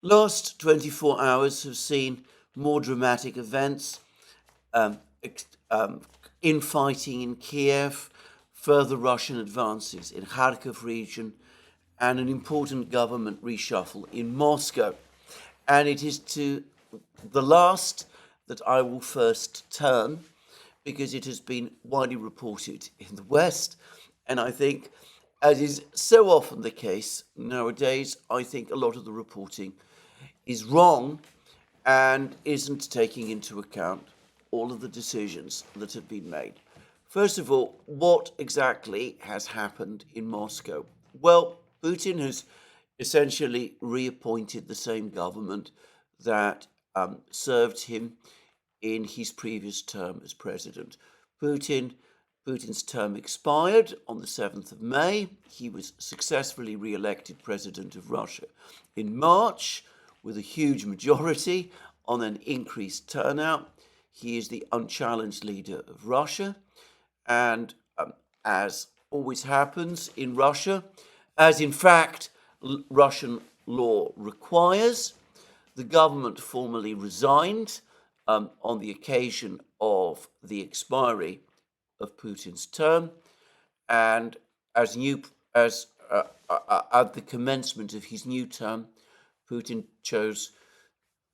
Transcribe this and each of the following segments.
Last 24 hours have seen more dramatic events, infighting in Kiev, further Russian advances in Kharkiv region, and an important government reshuffle in Moscow. And it is to the last that I will first turn, because it has been widely reported in the West. And I think, as is so often the case nowadays, I think a lot of the reporting is wrong and isn't taking into account all of the decisions that have been made. First of all, what exactly has happened in Moscow? Well, Putin has essentially reappointed the same government that served him in his previous term as president. Putin's term expired on the 7th of May. He was successfully re-elected president of Russia in March with a huge majority on an increased turnout. He is the unchallenged leader of Russia. And as always happens in Russia, as in fact Russian law requires, the government formally resigned on the occasion of the expiry of Putin's term, and at the commencement of his new term, Putin chose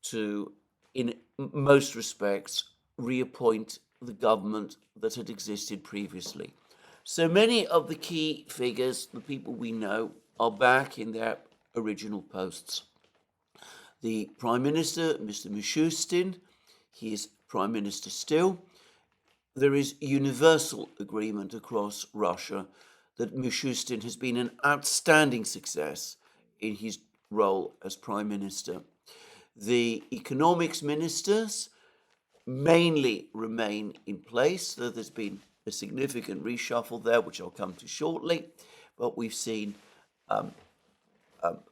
to, in most respects, reappoint the government that had existed previously. So many of the key figures, the people we know, are back in their original posts. The Prime Minister, Mr. Mishustin, he is Prime Minister still. There is universal agreement across Russia that Mishustin has been an outstanding success in his role as Prime Minister. The economics ministers mainly remain in place, though there's been a significant reshuffle there, which I'll come to shortly. But we've seen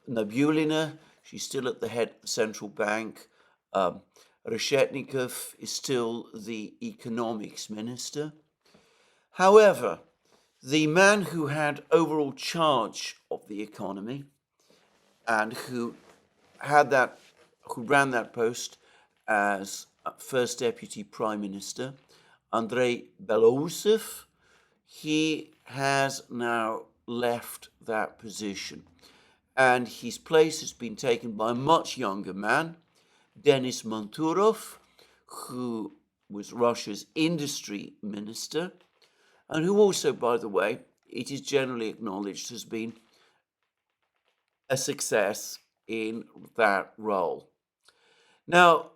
Nabulina, she's still at the head of the central bank. Reshetnikov is still the economics minister. However, the man who had overall charge of the economy and who ran that post as first deputy prime minister, Andrei Belousov, he has now left that position, and his place has been taken by a much younger man, Denis Manturov, who was Russia's industry minister, and who also, by the way, it is generally acknowledged, has been a success in that role. Now,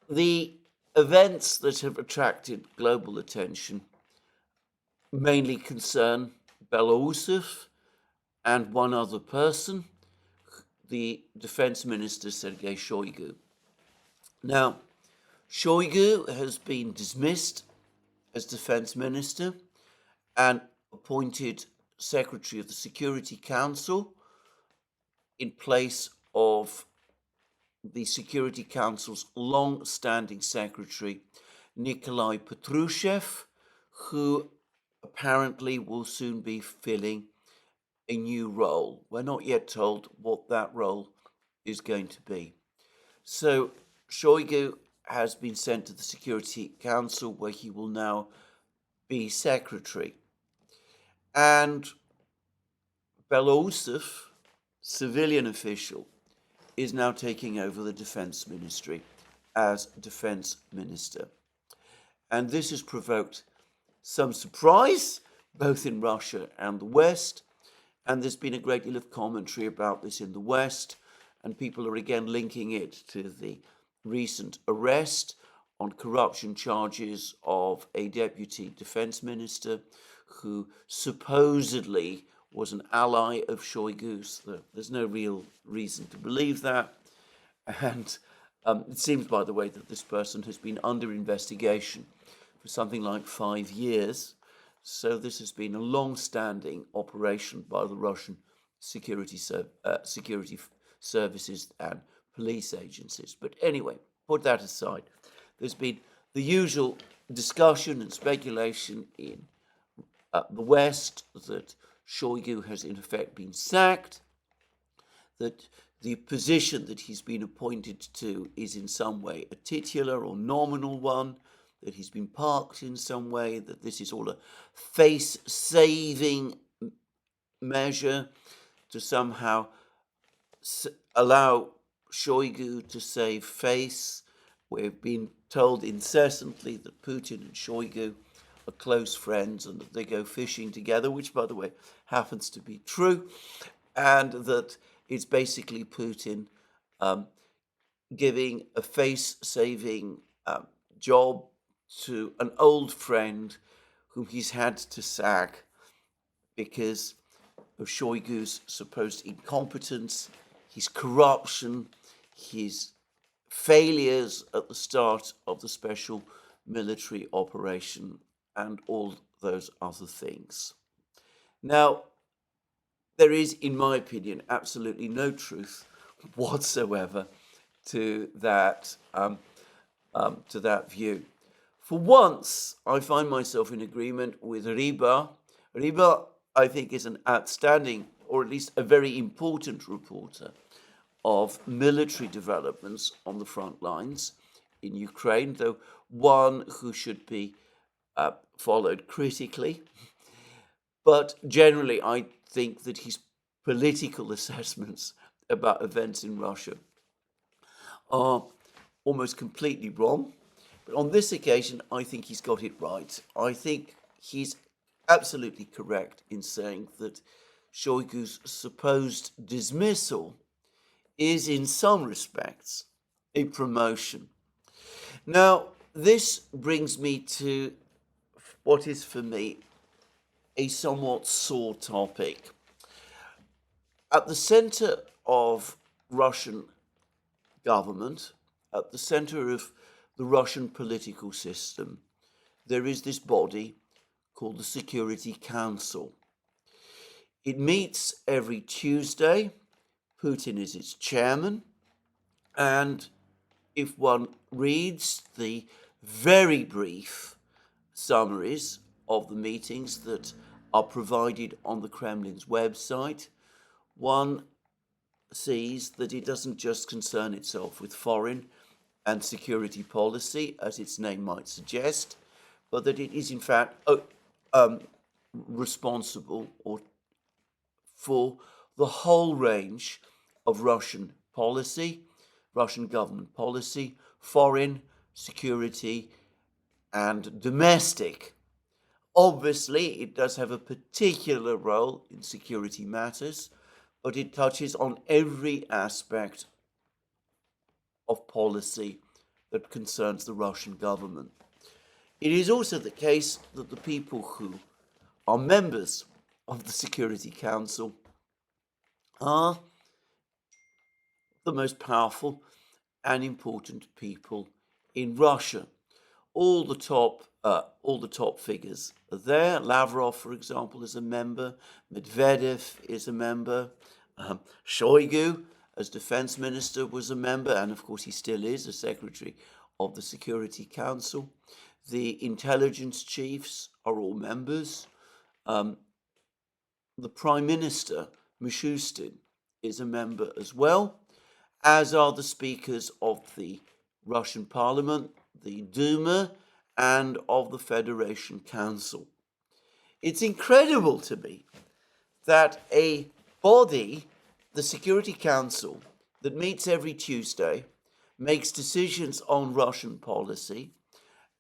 the events that have attracted global attention mainly concern Belousov and one other person, the defense minister, Sergei Shoigu. Now, Shoigu has been dismissed as defense minister and appointed secretary of the Security Council in place of the Security Council's long-standing secretary, Nikolai Patrushev, who apparently will soon be filling a new role. We're not yet told what that role is going to be. So Shoigu has been sent to the Security Council, where he will now be secretary. And Belousov, civilian official, is now taking over the defense ministry as defense minister. And this has provoked some surprise, both in Russia and the West. And there's been a great deal of commentary about this in the West, and people are again linking it to the recent arrest on corruption charges of a deputy defense minister who supposedly was an ally of Shoigu's. There's no real reason to believe that. And it seems, by the way, that this person has been under investigation for something like 5 years. So this has been a long-standing operation by the Russian security services and police agencies. But anyway, put that aside. There's been the usual discussion and speculation in the West that Shoigu has in effect been sacked, that the position that he's been appointed to is in some way a titular or nominal one, that he's been parked in some way, that this is all a face-saving measure to somehow allow Shoigu to save face. We've been told incessantly that Putin and Shoigu are close friends and that they go fishing together, which, by the way, happens to be true, and that it's basically Putin giving a face-saving job to an old friend whom he's had to sack because of Shoigu's supposed incompetence, his corruption, his failures at the start of the special military operation, and all those other things. Now, there is, in my opinion, absolutely no truth whatsoever to that view. For once, I find myself in agreement with Riba. Riba, I think, is an outstanding, or at least a very important reporter of military developments on the front lines in Ukraine, though one who should be followed critically. But generally, I think that his political assessments about events in Russia are almost completely wrong. But on this occasion, I think he's got it right. I think he's absolutely correct in saying that Shoigu's supposed dismissal is, in some respects, a promotion. Now, this brings me to what is, for me, a somewhat sore topic. At the center of Russian government, at the center of the Russian political system, there is this body called the Security Council. It meets every Tuesday. Putin is its chairman, and if one reads the very brief summaries of the meetings that are provided on the Kremlin's website, one sees that it doesn't just concern itself with foreign and security policy, as its name might suggest, but that it is in fact responsible for the whole range of Russian policy, Russian government policy, foreign, security, and domestic. Obviously, it does have a particular role in security matters, but it touches on every aspect of policy that concerns the Russian government. It is also the case that the people who are members of the Security Council are the most powerful and important people in Russia. All the top figures are there. Lavrov, for example, is a member. Medvedev is a member. Shoigu, as defense minister, was a member, and of course he still is a secretary of the Security Council. The intelligence chiefs are all members. The Prime Minister, Mishustin, is a member as well, as are the speakers of the Russian Parliament, the Duma, and of the Federation Council. It's incredible to me that a body, the Security Council, that meets every Tuesday, makes decisions on Russian policy,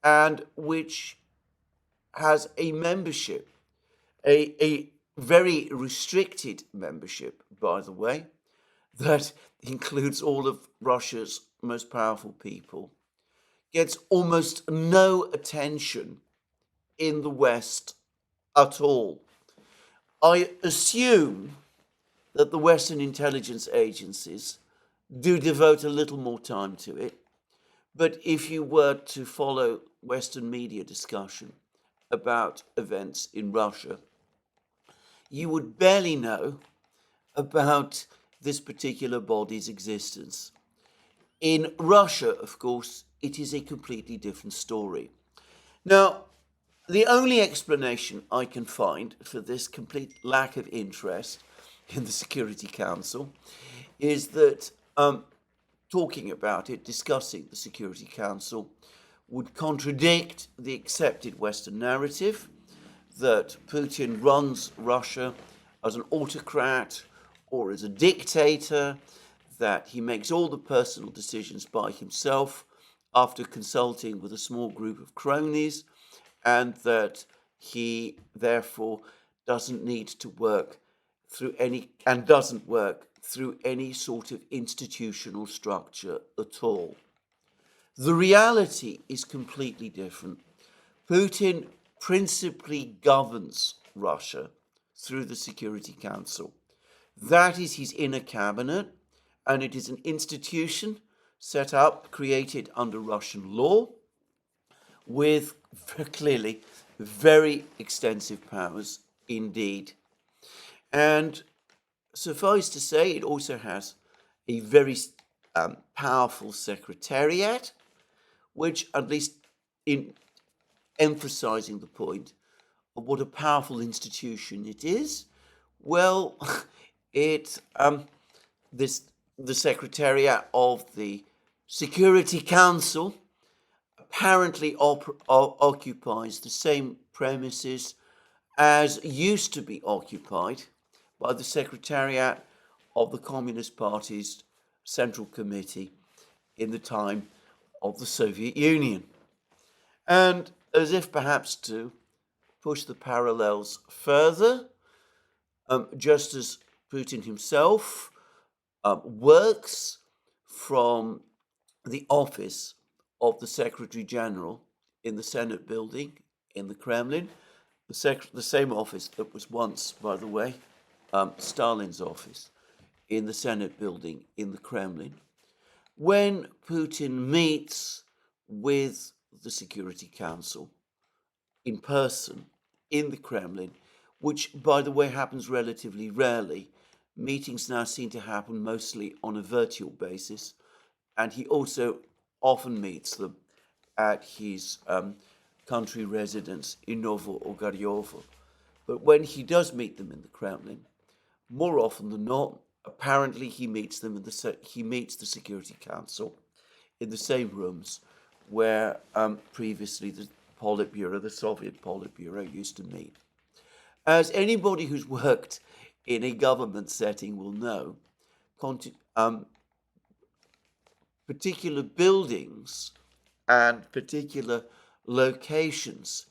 and which has a membership, a very restricted membership, by the way, that includes all of Russia's most powerful people, gets almost no attention in the West at all. I assume that the Western intelligence agencies do devote a little more time to it, but if you were to follow Western media discussion about events in Russia, you would barely know about this particular body's existence. In Russia, of course, it is a completely different story. Now, the only explanation I can find for this complete lack of interest in the Security Council is that talking about it, discussing the Security Council, would contradict the accepted Western narrative that Putin runs Russia as an autocrat or as a dictator, that he makes all the personal decisions by himself after consulting with a small group of cronies, and that he therefore doesn't need to work through any, and doesn't work through any sort of institutional structure at all. The reality is completely different. Putin principally governs Russia through the Security Council. That is his inner cabinet, and it is an institution set up, created under Russian law, with clearly very extensive powers indeed. And suffice to say, it also has a very powerful secretariat, which, at least in emphasizing the point of what a powerful institution it is, well, it the Secretariat of the Security Council apparently occupies the same premises as used to be occupied by the Secretariat of the Communist Party's Central Committee in the time of the Soviet Union. And as if perhaps to push the parallels further, just as Putin himself works from the office of the Secretary General in the Senate building in the Kremlin, the same office that was once, by the way, Stalin's office in the Senate building in the Kremlin. When Putin meets with the Security Council in person in the Kremlin, which, by the way, happens relatively rarely, meetings now seem to happen mostly on a virtual basis, and he also often meets them at his country residence in Novo-Ogaryovo. But when he does meet them in the Kremlin, more often than not, apparently he meets them he meets the Security Council in the same rooms where previously the Politburo, the Soviet Politburo, used to meet. As anybody who's worked in a government setting will know, particular buildings and particular locations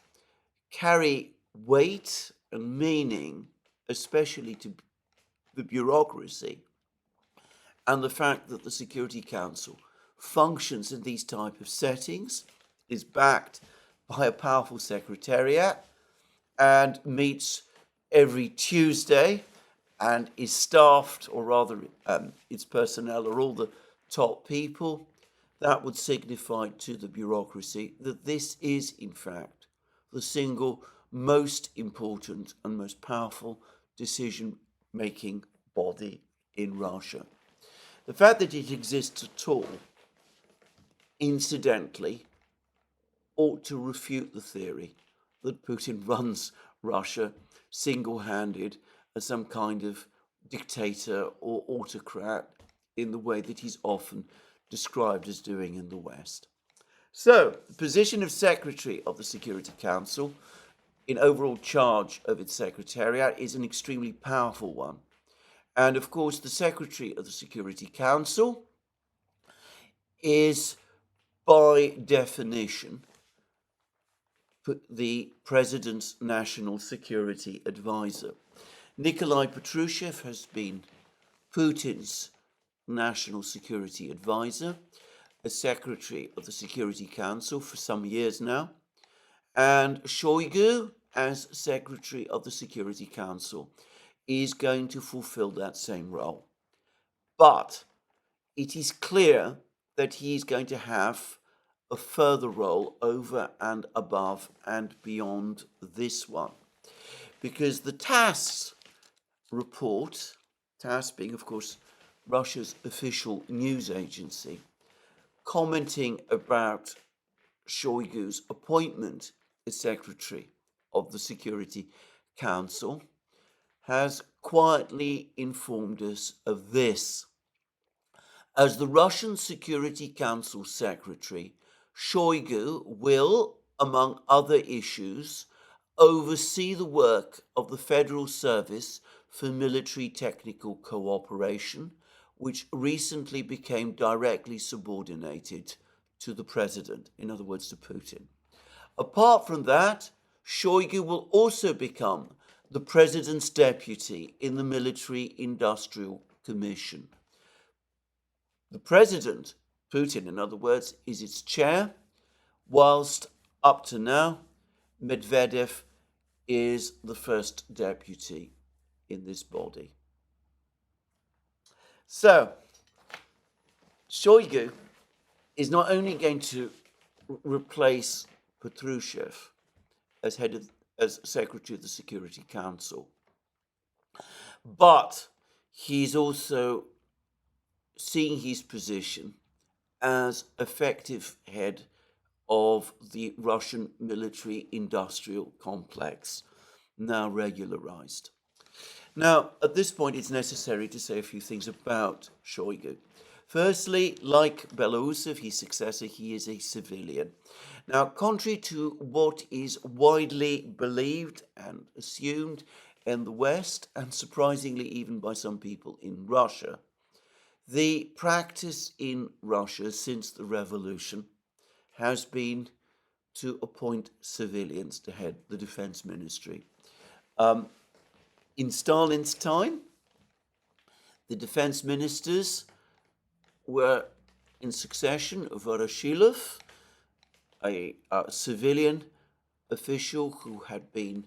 carry weight and meaning, especially to the bureaucracy, and the fact that the Security Council functions in these type of settings, is backed by a powerful secretariat, and meets every Tuesday, and is staffed, or rather its personnel are all the top people. That would signify to the bureaucracy that this is, in fact, the single most important and most powerful decision-making body in Russia. The fact that it exists at all, incidentally, ought to refute the theory that Putin runs Russia single-handed as some kind of dictator or autocrat in the way that he's often described as doing in the West. So, the position of Secretary of the Security Council in overall charge of its Secretariat is an extremely powerful one. And of course, the Secretary of the Security Council is, by definition, the President's National Security Advisor. Nikolai Patrushev has been Putin's National Security Advisor, as Secretary of the Security Council for some years now, and Shoigu, as Secretary of the Security Council, is going to fulfill that same role. But it is clear that he is going to have a further role over and above and beyond this one. Because the TASS report, TASS being, of course, Russia's official news agency, commenting about Shoigu's appointment as Secretary of the Security Council, has quietly informed us of this. As the Russian Security Council Secretary, Shoigu will, among other issues, oversee the work of the Federal Service for Military Technical Cooperation, which recently became directly subordinated to the president, in other words, to Putin. Apart from that, Shoigu will also become the president's deputy in the Military Industrial Commission. The president, Putin, in other words, is its chair, whilst up to now, Medvedev is the first deputy in this body. So, Shoigu is not only going to replace Patrushev as Secretary of the Security Council, but he's also seeing his position as effective head of the Russian military-industrial complex, now regularized. Now, at this point, it's necessary to say a few things about Shoigu. Firstly, like Belousov, his successor, he is a civilian. Now, contrary to what is widely believed and assumed in the West, and surprisingly even by some people in Russia, the practice in Russia since the revolution has been to appoint civilians to head the defense ministry. In Stalin's time, the defense ministers were in succession: Voroshilov, a civilian official who had been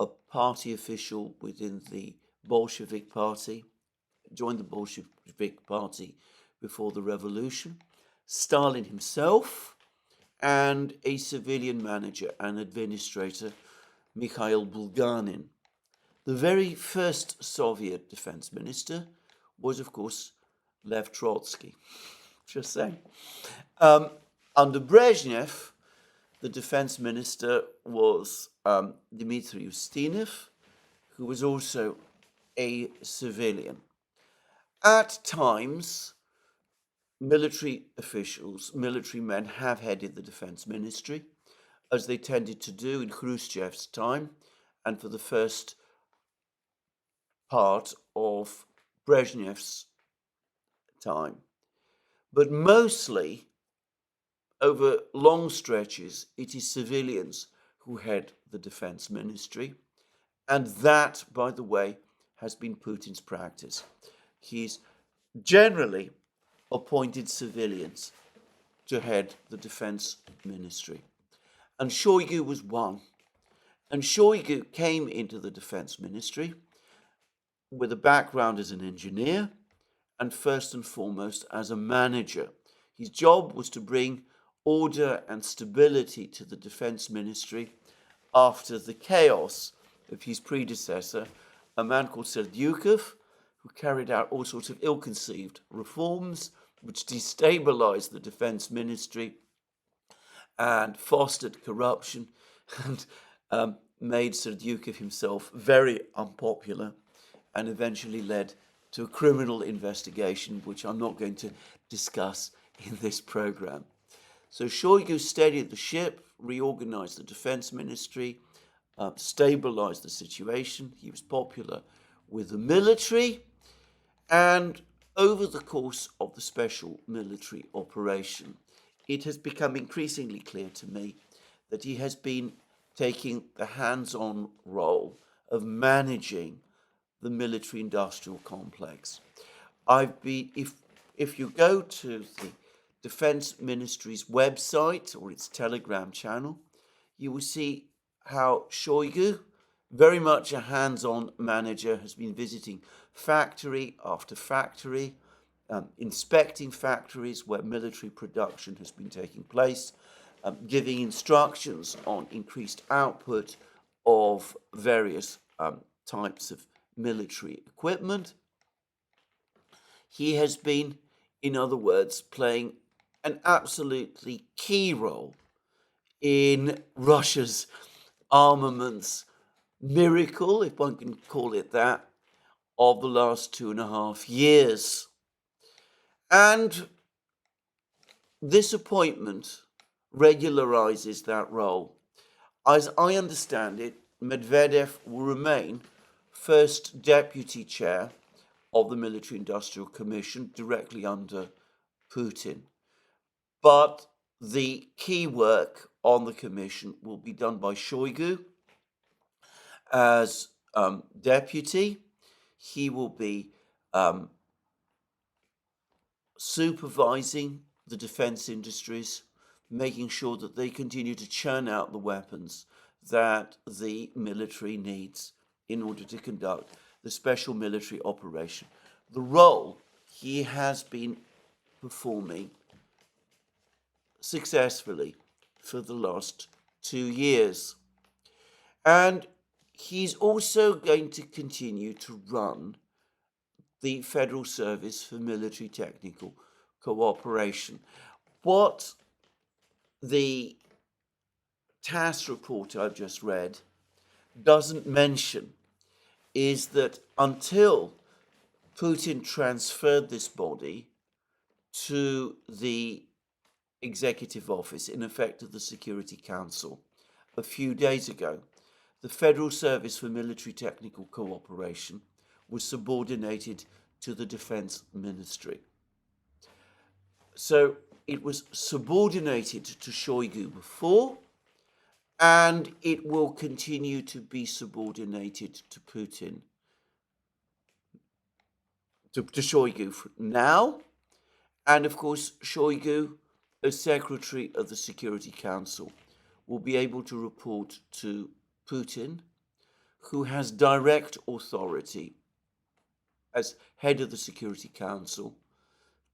a party official within the Bolshevik party, joined the Bolshevik party before the revolution, Stalin himself, and a civilian manager and administrator, Mikhail Bulganin. The very first Soviet defense minister was, of course, Lev Trotsky. Just saying. Under Brezhnev, the defense minister was Dmitry Ustinov, who was also a civilian. At times, military officials, military men have headed the defense ministry, as they tended to do in Khrushchev's time and for the first part of Brezhnev's time. But mostly, over long stretches, it is civilians who head the defense ministry. And that, by the way, has been Putin's practice. He's generally appointed civilians to head the defense ministry. And Shoigu was one. And Shoigu came into the defense ministry with a background as an engineer and first and foremost as a manager. His job was to bring order and stability to the defense ministry after the chaos of his predecessor, a man called Serdyukov, who carried out all sorts of ill-conceived reforms which destabilized the defense ministry and fostered corruption and made Serdyukov himself very unpopular, and eventually led to a criminal investigation, which I'm not going to discuss in this program. So Shoigu steadied the ship, reorganized the defense ministry, stabilized the situation. He was popular with the military, and over the course of the special military operation, it has become increasingly clear to me that he has been taking the hands-on role of managing the military-industrial complex. If you go to the Defense Ministry's website or its Telegram channel, you will see how Shoigu, very much a hands-on manager, has been visiting factory after factory, inspecting factories where military production has been taking place, giving instructions on increased output of various types of military equipment. He has been, in other words, playing an absolutely key role in Russia's armaments miracle, if one can call it that, of the last 2.5 years. And this appointment regularizes that role. As I understand it, Medvedev will remain first deputy chair of the Military Industrial Commission directly under Putin. But the key work on the commission will be done by Shoigu as deputy. He will be supervising the defense industries, making sure that they continue to churn out the weapons that the military needs in order to conduct the special military operation. The role he has been performing successfully for the last 2 years. And he's also going to continue to run the Federal Service for Military Technical Cooperation. What the TASS report I've just read doesn't mention is that until Putin transferred this body to the executive office, in effect of the Security Council, a few days ago, the Federal Service for Military Technical Cooperation was subordinated to the Defense Ministry. So it was subordinated to Shoigu before, and it will continue to be subordinated to Putin, to Shoigu now. And of course, Shoigu, as Secretary of the Security Council, will be able to report to Putin, who has direct authority as head of the Security Council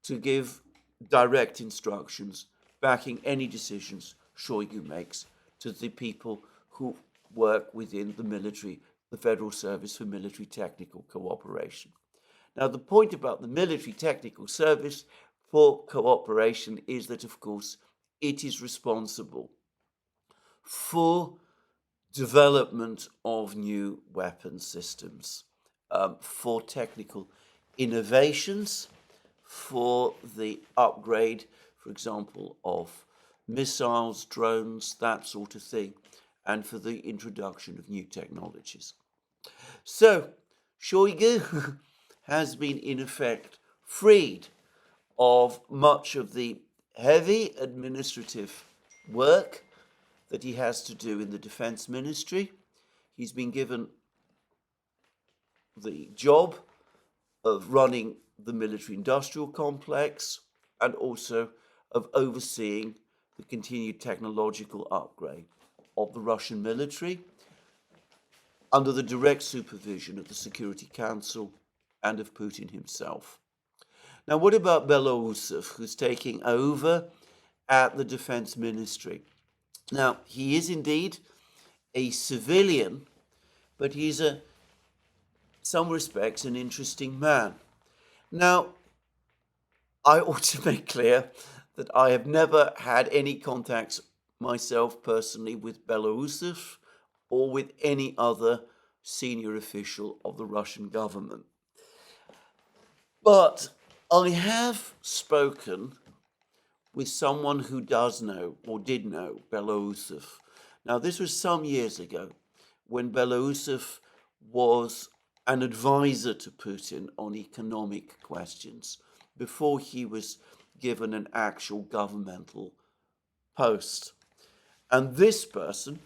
to give direct instructions backing any decisions Shoigu makes to the people who work within the military, the Federal Service for Military Technical Cooperation. Now, the point about the Military Technical Service for Cooperation is that, of course, it is responsible for development of new weapon systems, for technical innovations, for the upgrade, for example, of missiles, drones, that sort of thing, and for the introduction of new technologies. So, Shoigu has been, in effect, freed of much of the heavy administrative work that he has to do in the Defense Ministry. He's been given the job of running the military-industrial complex and also of overseeing the continued technological upgrade of the Russian military under the direct supervision of the Security Council and of Putin himself. Now, what about Belousov, who's taking over at the Defense Ministry? Now, he is indeed a civilian, but he's in some respects an interesting man. Now, I ought to make clear that I have never had any contacts myself personally with Belousov or with any other senior official of the Russian government. But I have spoken with someone who does know or did know Belousov. Now, this was some years ago when Belousov was an advisor to Putin on economic questions before he was given an actual governmental post. And this person,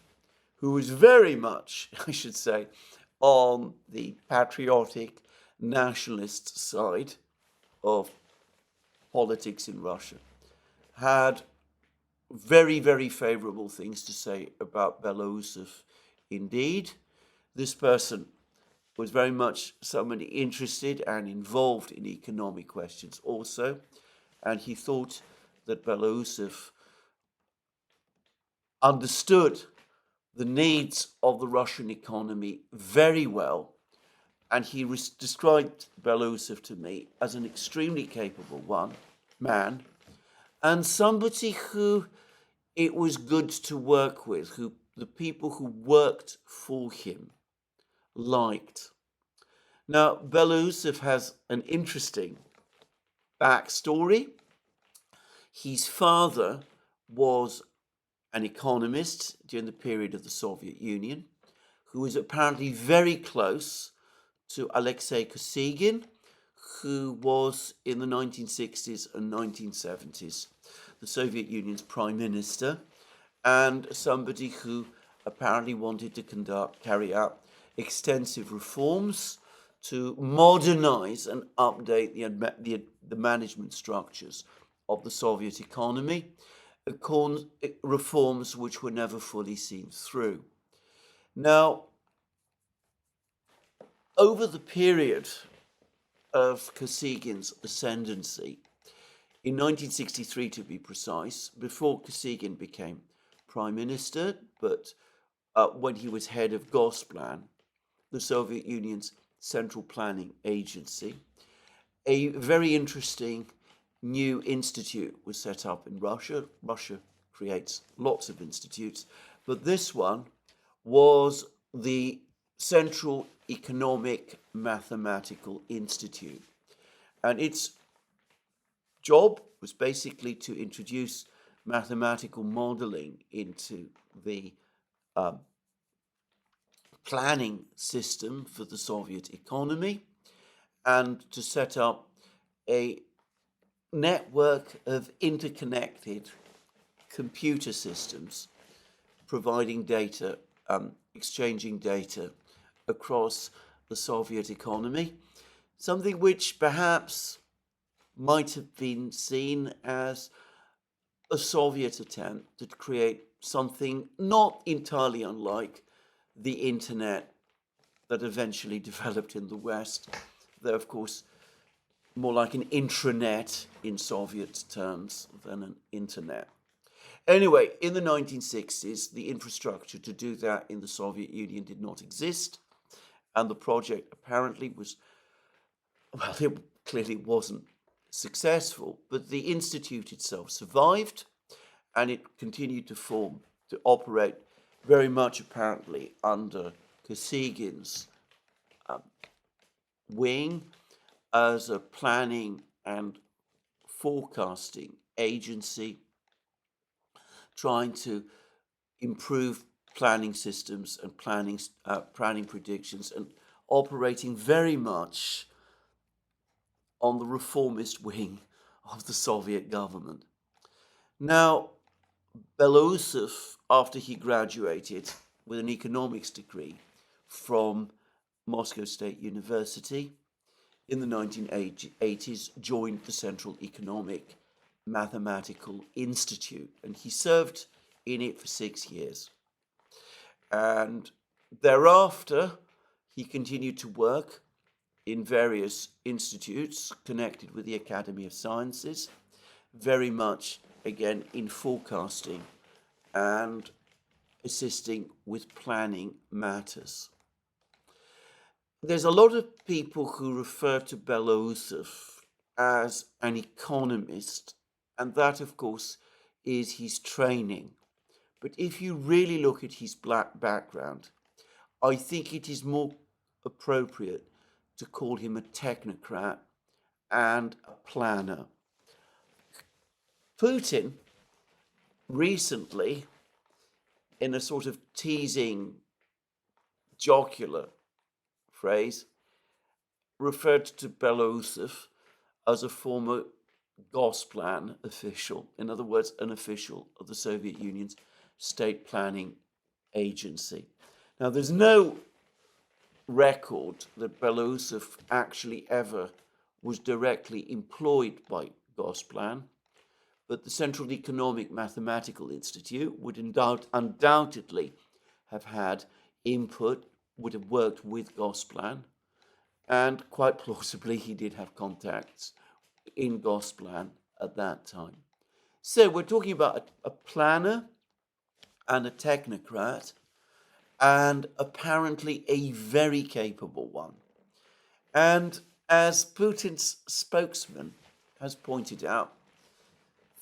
who was very much, I should say, on the patriotic nationalist side of politics in Russia, had very, very favorable things to say about Belousov indeed. This person was very much somebody interested and involved in economic questions also, and he thought that Belousov understood the needs of the Russian economy very well, and he described Belousov to me as an extremely capable man, and somebody who it was good to work with, who the people who worked for him liked. Now, Belousov has an interesting backstory. His father was an economist during the period of the Soviet Union, who was apparently very close to Alexei Kosygin, who was in the 1960s and 1970s the Soviet Union's prime minister, and somebody who apparently wanted to carry out extensive reforms to modernize and update the management structures of the Soviet economy, reforms which were never fully seen through. Now, over the period of Kosygin's ascendancy, in 1963 to be precise, before Kosygin became prime minister, but when he was head of Gosplan, the Soviet Union's central planning agency, a very interesting new institute was set up in Russia. Russia creates lots of institutes, but this one was the Central Economic Mathematical Institute. And its job was basically to introduce mathematical modeling into the planning system for the Soviet economy and to set up a network of interconnected computer systems providing data, exchanging data across the Soviet economy, something which perhaps might have been seen as a Soviet attempt to create something not entirely unlike the internet that eventually developed in the West, though of course more like an intranet in Soviet terms than an internet. Anyway, in the 1960s, the infrastructure to do that in the Soviet Union did not exist, and the project apparently was, well, it clearly wasn't successful, but the institute itself survived, and it continued to operate very much apparently under Kosygin's wing as a planning and forecasting agency, trying to improve planning systems and planning predictions, and operating very much on the reformist wing of the Soviet government. Now, Belousov, after he graduated with an economics degree from Moscow State University in the 1980s, joined the Central Economic Mathematical Institute, and he served in it for 6 years. And thereafter, he continued to work in various institutes connected with the Academy of Sciences, very much, again, in forecasting and assisting with planning matters. There's a lot of people who refer to Belousov as an economist, and that, of course, is his training. But if you really look at his background, I think it is more appropriate to call him a technocrat and a planner. Putin recently, in a sort of teasing, jocular phrase, referred to Belousov as a former Gosplan official, in other words, an official of the Soviet Union's state planning agency. Now, there's no record that Belousov actually ever was directly employed by Gosplan, but the Central Economic Mathematical Institute would undoubtedly have had input, would have worked with Gosplan, and quite plausibly he did have contacts in Gosplan at that time. So we're talking about a planner and a technocrat, and apparently a very capable one. And as Putin's spokesman has pointed out,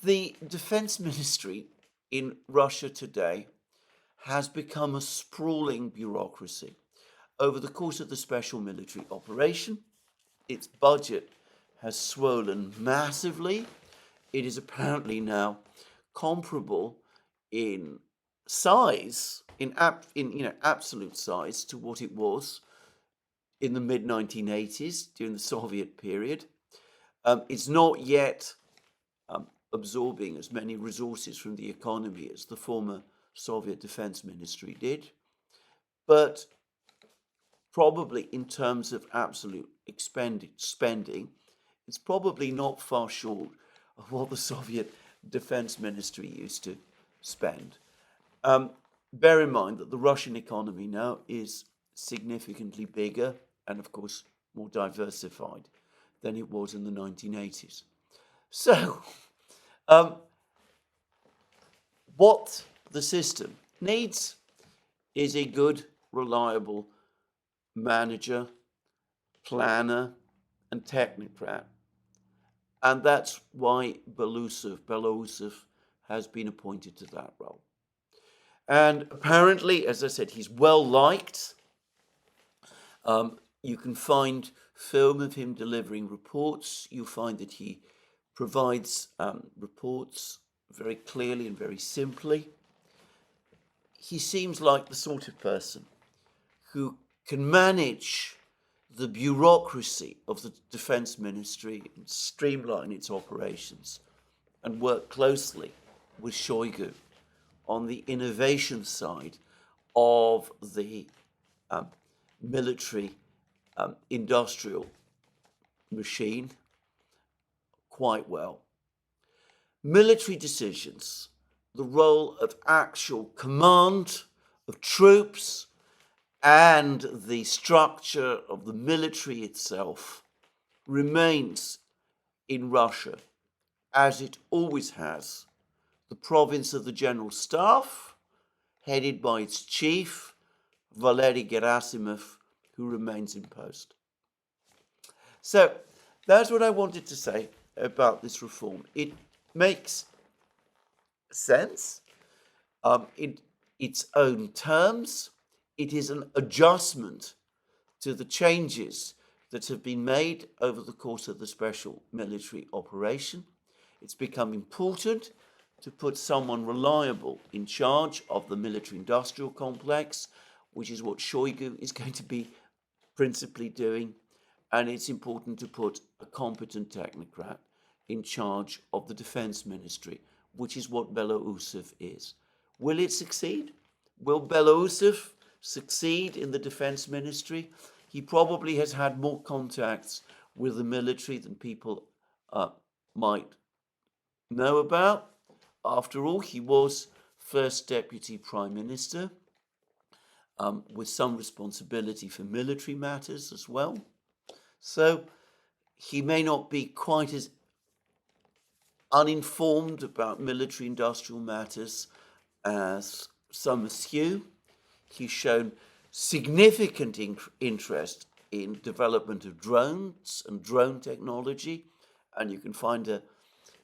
the defense ministry in Russia today has become a sprawling bureaucracy. Over the course of the special military operation, its budget has swollen massively. It is apparently now comparable in size, in absolute size, to what it was in the mid-1980s during the Soviet period. It's not yet absorbing as many resources from the economy as the former Soviet Defense Ministry did, but probably in terms of absolute spending, it's probably not far short of what the Soviet Defense Ministry used to spend. Bear in mind that the Russian economy now is significantly bigger and, of course, more diversified than it was in the 1980s. So, what the system needs is a good, reliable manager, planner, and technocrat. And that's why Belousov has been appointed to that role. And apparently, as I said, he's well liked. You can find film of him delivering reports. You find that he provides reports very clearly and very simply. He seems like the sort of person who can manage the bureaucracy of the Defense Ministry and streamline its operations and work closely with Shoigu on the innovation side of the military industrial machine quite well. Military decisions, the role of actual command of troops and the structure of the military itself remains in Russia, as it always has, the province of the General Staff, headed by its chief, Valery Gerasimov, who remains in post. So that's what I wanted to say about this reform. It makes sense in its own terms. It is an adjustment to the changes that have been made over the course of the special military operation. It's become important to put someone reliable in charge of the military-industrial complex, which is what Shoigu is going to be principally doing, and it's important to put a competent technocrat in charge of the defense ministry, which is what Belousov is. Will it succeed? Will Belousov succeed in the defense ministry? He probably has had more contacts with the military than people might know about. After all, he was first deputy prime minister, with some responsibility for military matters as well. So he may not be quite as uninformed about military industrial matters as some assume. He's shown significant interest in development of drones and drone technology, and you can find a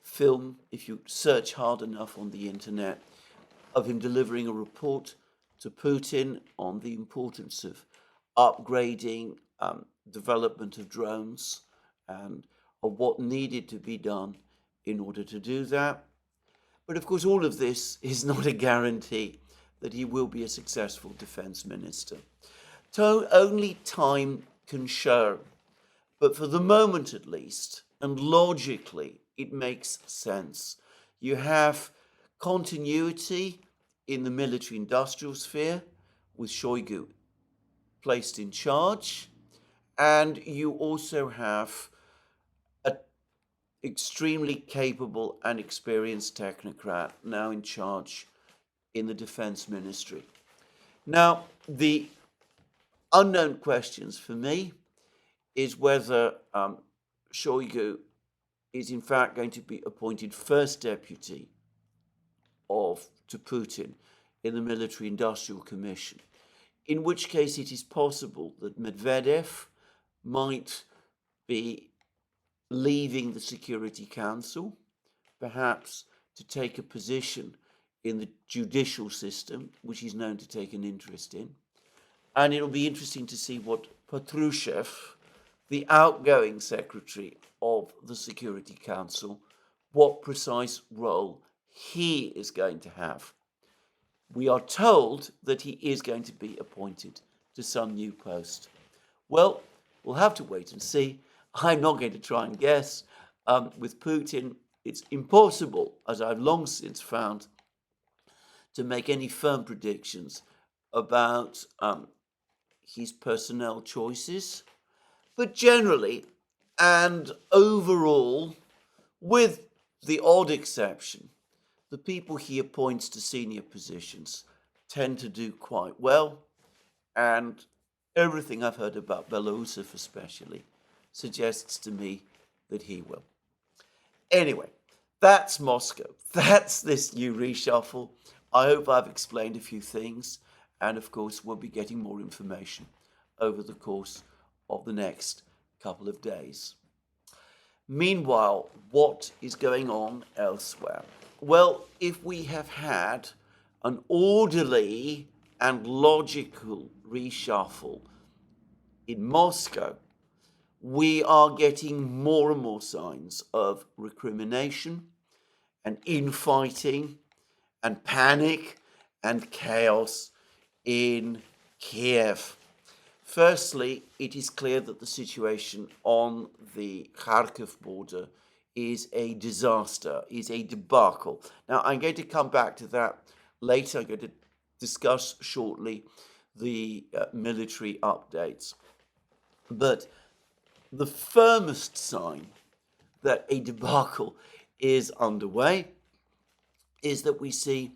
film, if you search hard enough on the internet, of him delivering a report to Putin on the importance of upgrading development of drones and of what needed to be done in order to do that. But of course, all of this is not a guarantee that he will be a successful defense minister. Only time can show. But for the moment at least, and logically, it makes sense. You have continuity in the military-industrial sphere with Shoigu placed in charge, and you also have an extremely capable and experienced technocrat now in charge in the defense ministry. Now, the unknown questions for me is whether Shoigu is in fact going to be appointed first deputy to Putin in the Military Industrial Commission, in which case it is possible that Medvedev might be leaving the Security Council, perhaps to take a position in the judicial system, which he's known to take an interest in. And it'll be interesting to see what Patrushev, the outgoing Secretary of the Security Council what precise role he is going to have. We are told that he is going to be appointed to some new post. Well, we'll have to wait and see. I'm not going to try and guess. With Putin, it's impossible, as I've long since found, to make any firm predictions about his personnel choices. But generally and overall, with the odd exception, the people he appoints to senior positions tend to do quite well, and everything I've heard about Belousov especially suggests to me that he will. Anyway, that's Moscow. That's this new reshuffle. I hope I've explained a few things, and of course we'll be getting more information over the course of the next couple of days. Meanwhile, what is going on elsewhere? Well, if we have had an orderly and logical reshuffle in Moscow, we are getting more and more signs of recrimination and infighting and panic and chaos in Kiev. Firstly, it is clear that the situation on the Kharkiv border is a disaster, is a debacle. Now, I'm going to come back to that later. I'm going to discuss shortly the military updates. But the firmest sign that a debacle is underway is that we see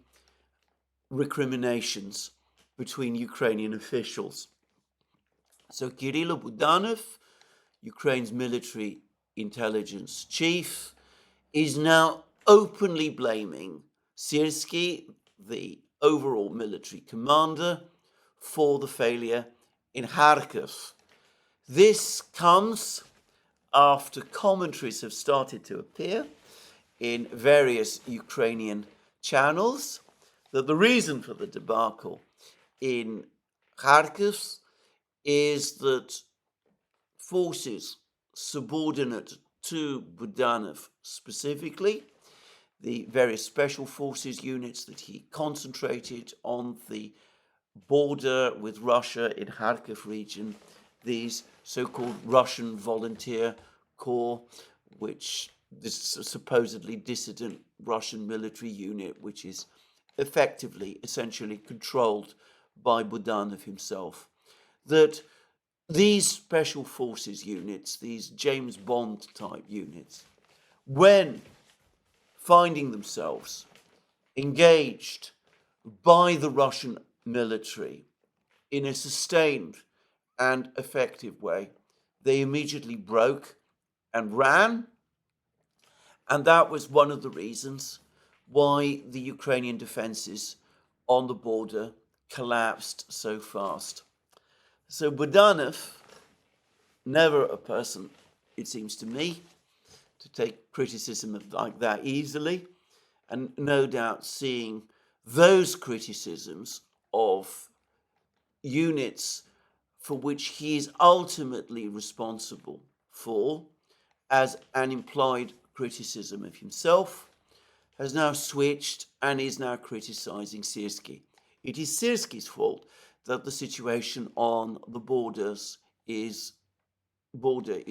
recriminations between Ukrainian officials. So Kirill Budanov, Ukraine's military intelligence chief, is now openly blaming Syrsky, the overall military commander, for the failure in Kharkiv. This comes after commentaries have started to appear in various Ukrainian channels that the reason for the debacle in Kharkiv is that forces subordinate to Budanov specifically, the various special forces units that he concentrated on the border with Russia in Kharkiv region, these so-called Russian volunteer corps, which this supposedly dissident Russian military unit, which is effectively, essentially controlled by Budanov himself, that these special forces units, these James Bond type units, when finding themselves engaged by the Russian military in a sustained and effective way, they immediately broke and ran. And that was one of the reasons why the Ukrainian defenses on the border collapsed so fast. So Budanov, never a person, it seems to me, to take criticism like that easily, and no doubt seeing those criticisms of units for which he is ultimately responsible for as an implied criticism of himself, has now switched and is now criticizing Syrsky. It is Syrsky's fault that the situation on the border is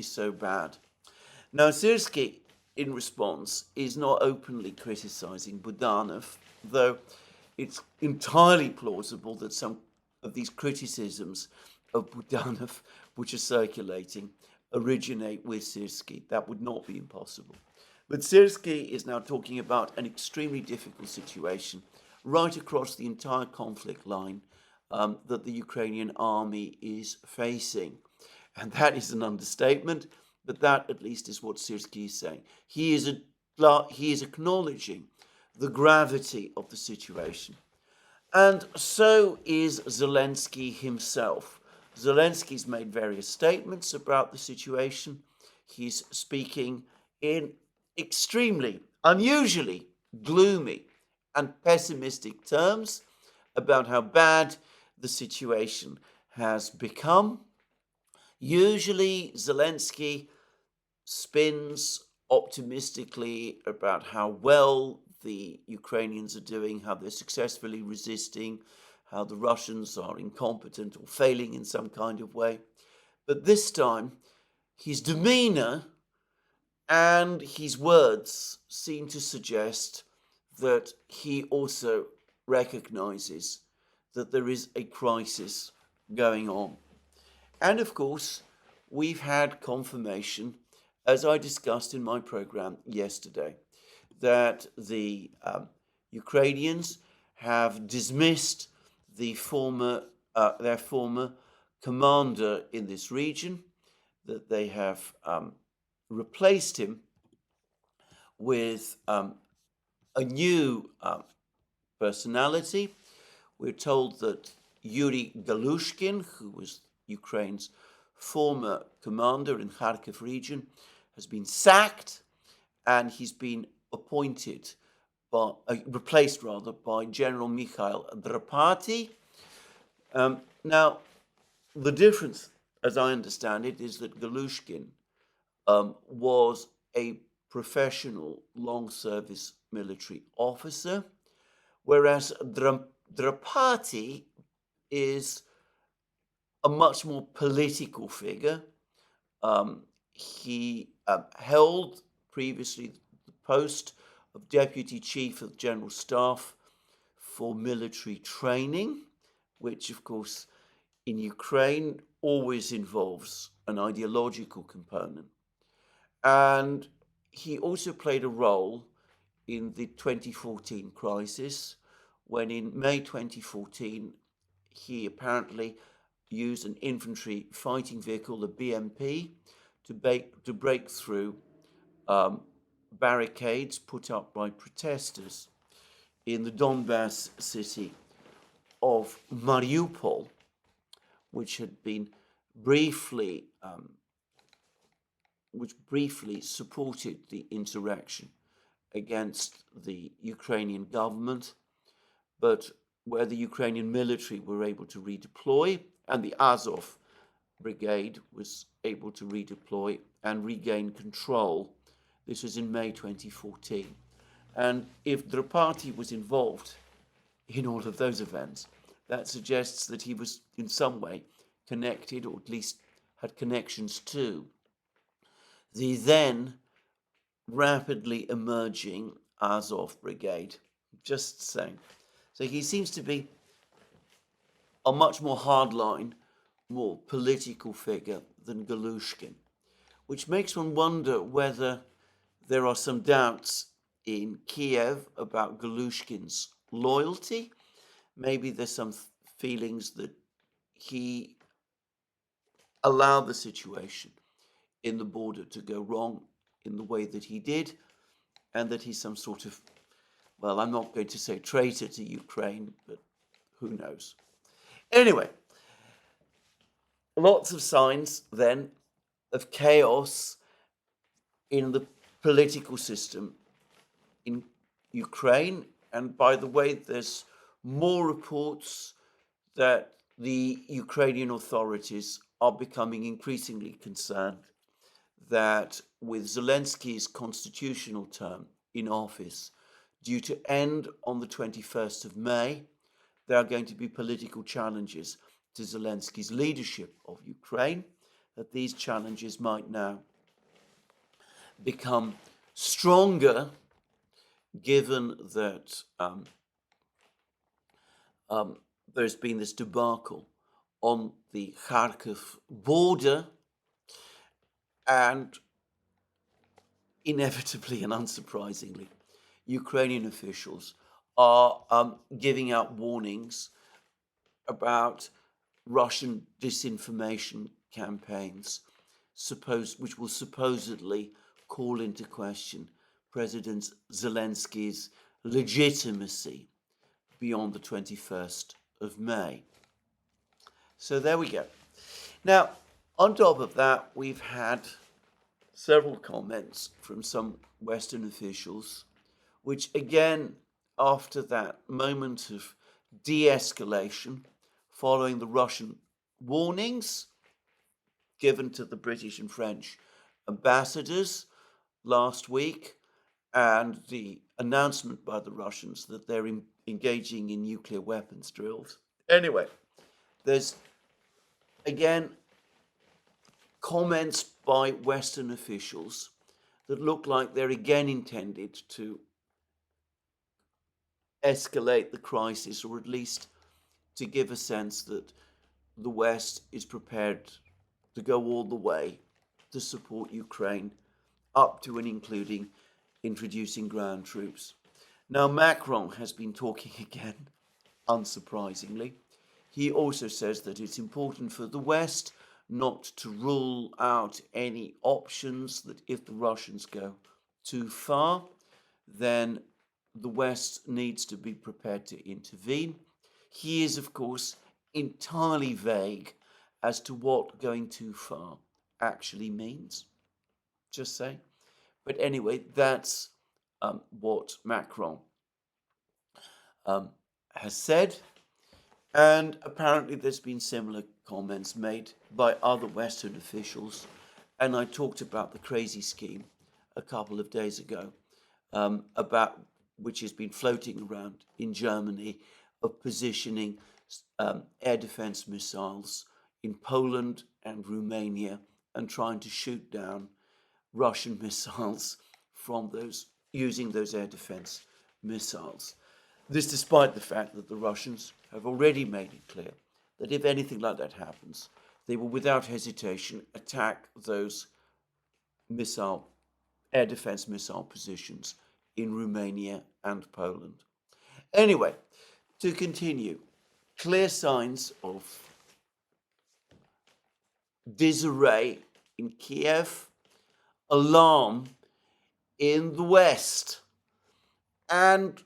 so bad. Now, Syrsky, in response, is not openly criticizing Budanov, though it's entirely plausible that some of these criticisms of Budanov, which are circulating, originate with Syrsky. That would not be impossible. But Syrsky is now talking about an extremely difficult situation right across the entire conflict line that the Ukrainian army is facing. And that is an understatement, but that at least is what Syrsky is saying. He is acknowledging the gravity of the situation. And so is Zelensky himself. Zelensky's made various statements about the situation. He's speaking in extremely, unusually gloomy and pessimistic terms about how bad the situation has become. Usually, Zelensky spins optimistically about how well the Ukrainians are doing, how they're successfully resisting, how the Russians are incompetent or failing in some kind of way. But this time, his demeanor and his words seem to suggest that he also recognizes that there is a crisis going on. And of course, we've had confirmation, as I discussed in my program yesterday, that the Ukrainians have dismissed their former commander in this region, that they have replaced him with a new personality. We're told that Yuri Galushkin, who was Ukraine's former commander in Kharkiv region, has been sacked, and he's been replaced by General Mikhail Drapati. Now, the difference, as I understand it, is that Galushkin was a professional long-service military officer, whereas Drapati is a much more political figure. He held previously the post of Deputy Chief of General Staff for military training, which, of course, in Ukraine always involves an ideological component. And he also played a role in the 2014 crisis, when in May 2014, he apparently used an infantry fighting vehicle, the BMP, to break through barricades put up by protesters in the Donbass city of Mariupol, which had been briefly supported the insurrection against the Ukrainian government, but where the Ukrainian military were able to redeploy, and the Azov brigade was able to redeploy and regain control. This was in May 2014. And if Drapati was involved in all of those events, that suggests that he was in some way connected, or at least had connections to, the then rapidly emerging Azov brigade. Just saying. So he seems to be a much more hardline, more political figure than Galushkin, which makes one wonder whether there are some doubts in Kiev about Galushkin's loyalty. Maybe there's some feelings that he allowed the situation in the border to go wrong in the way that he did, and that he's some sort of, well, I'm not going to say traitor to Ukraine, but who knows. Anyway, lots of signs then of chaos in the political system in Ukraine. And by the way, there's more reports that the Ukrainian authorities are becoming increasingly concerned that with Zelensky's constitutional term in office due to end on the 21st of May, there are going to be political challenges to Zelensky's leadership of Ukraine, that these challenges might now become stronger given that there's been this debacle on the Kharkiv border, and inevitably and unsurprisingly, Ukrainian officials are giving out warnings about Russian disinformation campaigns, which will supposedly call into question President Zelensky's legitimacy beyond the 21st of May. So there we go. Now, on top of that, we've had several comments from some Western officials, which again, after that moment of de-escalation, following the Russian warnings, given to the British and French ambassadors last week, and the announcement by the Russians that they're engaging in nuclear weapons drills. Anyway, there's, again, comments by Western officials that look like they're again intended to escalate the crisis, or at least to give a sense that the West is prepared to go all the way to support Ukraine, up to and including introducing ground troops. Now, Macron has been talking again, unsurprisingly. He also says that it's important for the West not to rule out any options, that if the Russians go too far, then the West needs to be prepared to intervene. He is, of course, entirely vague as to what going too far actually means, just say. But anyway, that's what Macron has said. And apparently there's been similar comments made by other Western officials. And I talked about the crazy scheme a couple of days ago, about which has been floating around in Germany, of positioning air defense missiles in Poland and Romania and trying to shoot down Russian missiles from those, using those air defense missiles. This despite the fact that the Russians have already made it clear that if anything like that happens, they will without hesitation attack those air defense missile positions in Romania and Poland. Anyway, to continue, clear signs of disarray in Kiev, alarm in the West, and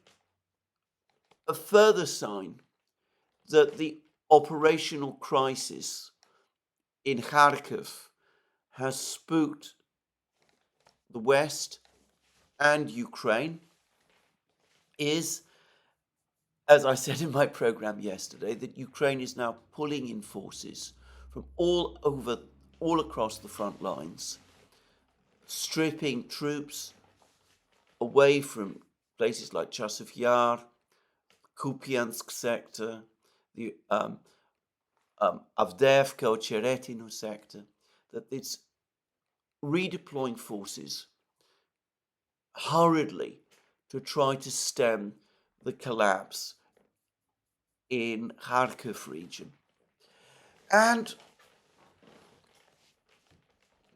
a further sign that the operational crisis in Kharkiv has spooked the West and Ukraine is, as I said in my program yesterday, that Ukraine is now pulling in forces from all across the front lines, stripping troops away from places like Chasiv Yar, Kupiansk sector, the Avdiivka or Cheretino sector, that it's redeploying forces hurriedly to try to stem the collapse in Kharkiv region. And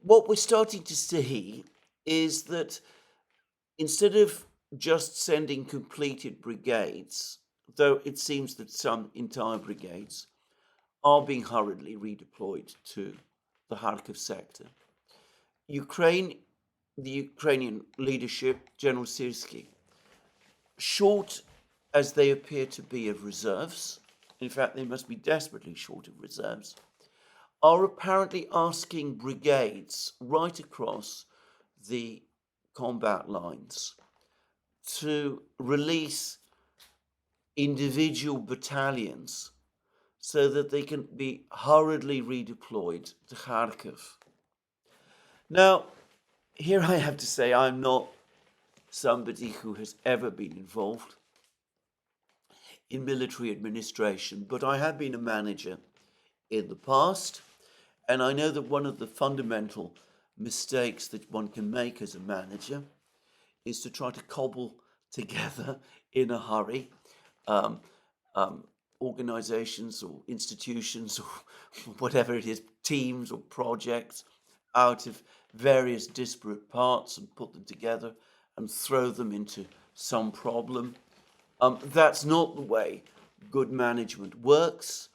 what we're starting to see is that instead of just sending completed brigades, though it seems that some entire brigades are being hurriedly redeployed to the Kharkiv sector, the Ukrainian leadership, General Syrsky, short as they appear to be of reserves, in fact they must be desperately short of reserves, are apparently asking brigades right across the combat lines to release individual battalions so that they can be hurriedly redeployed to Kharkiv. Now, here I have to say I'm not somebody who has ever been involved in military administration, but I have been a manager in the past, and I know that one of the fundamental mistakes that one can make as a manager is to try to cobble together in a hurry organizations or institutions or whatever it is, teams or projects out of various disparate parts and put them together and throw them into some problem. That's not the way good management works.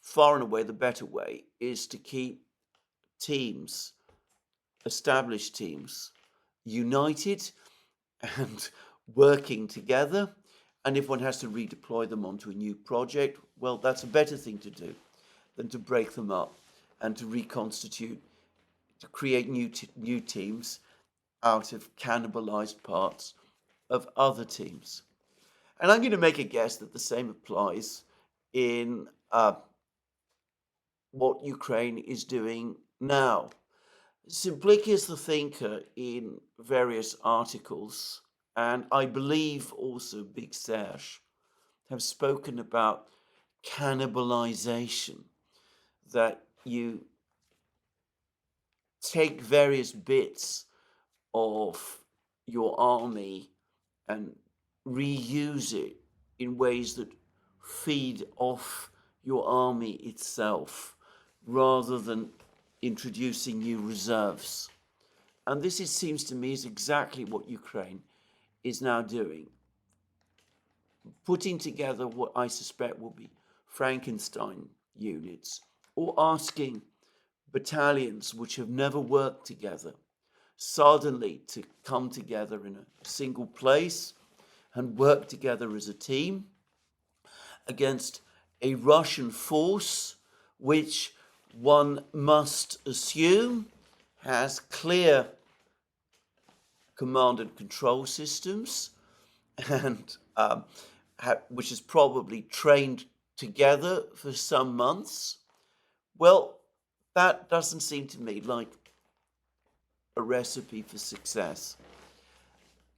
Far and away the better way is to keep teams, established teams, united and working together. And if one has to redeploy them onto a new project, well, that's a better thing to do than to break them up and to reconstitute, to create new teams out of cannibalized parts of other teams. And I'm going to make a guess that the same applies in what Ukraine is doing Now, Simplicius the thinker in various articles, and I believe also Big Serge, have spoken about cannibalization, that you take various bits of your army and reuse it in ways that feed off your army itself rather than introducing new reserves. And this, it seems to me, is exactly what Ukraine is now doing, putting together what I suspect will be Frankenstein units, or asking battalions which have never worked together suddenly to come together in a single place and work together as a team against a Russian force which one must assume has clear command and control systems and which is probably trained together for some months. Well, that doesn't seem to me like a recipe for success.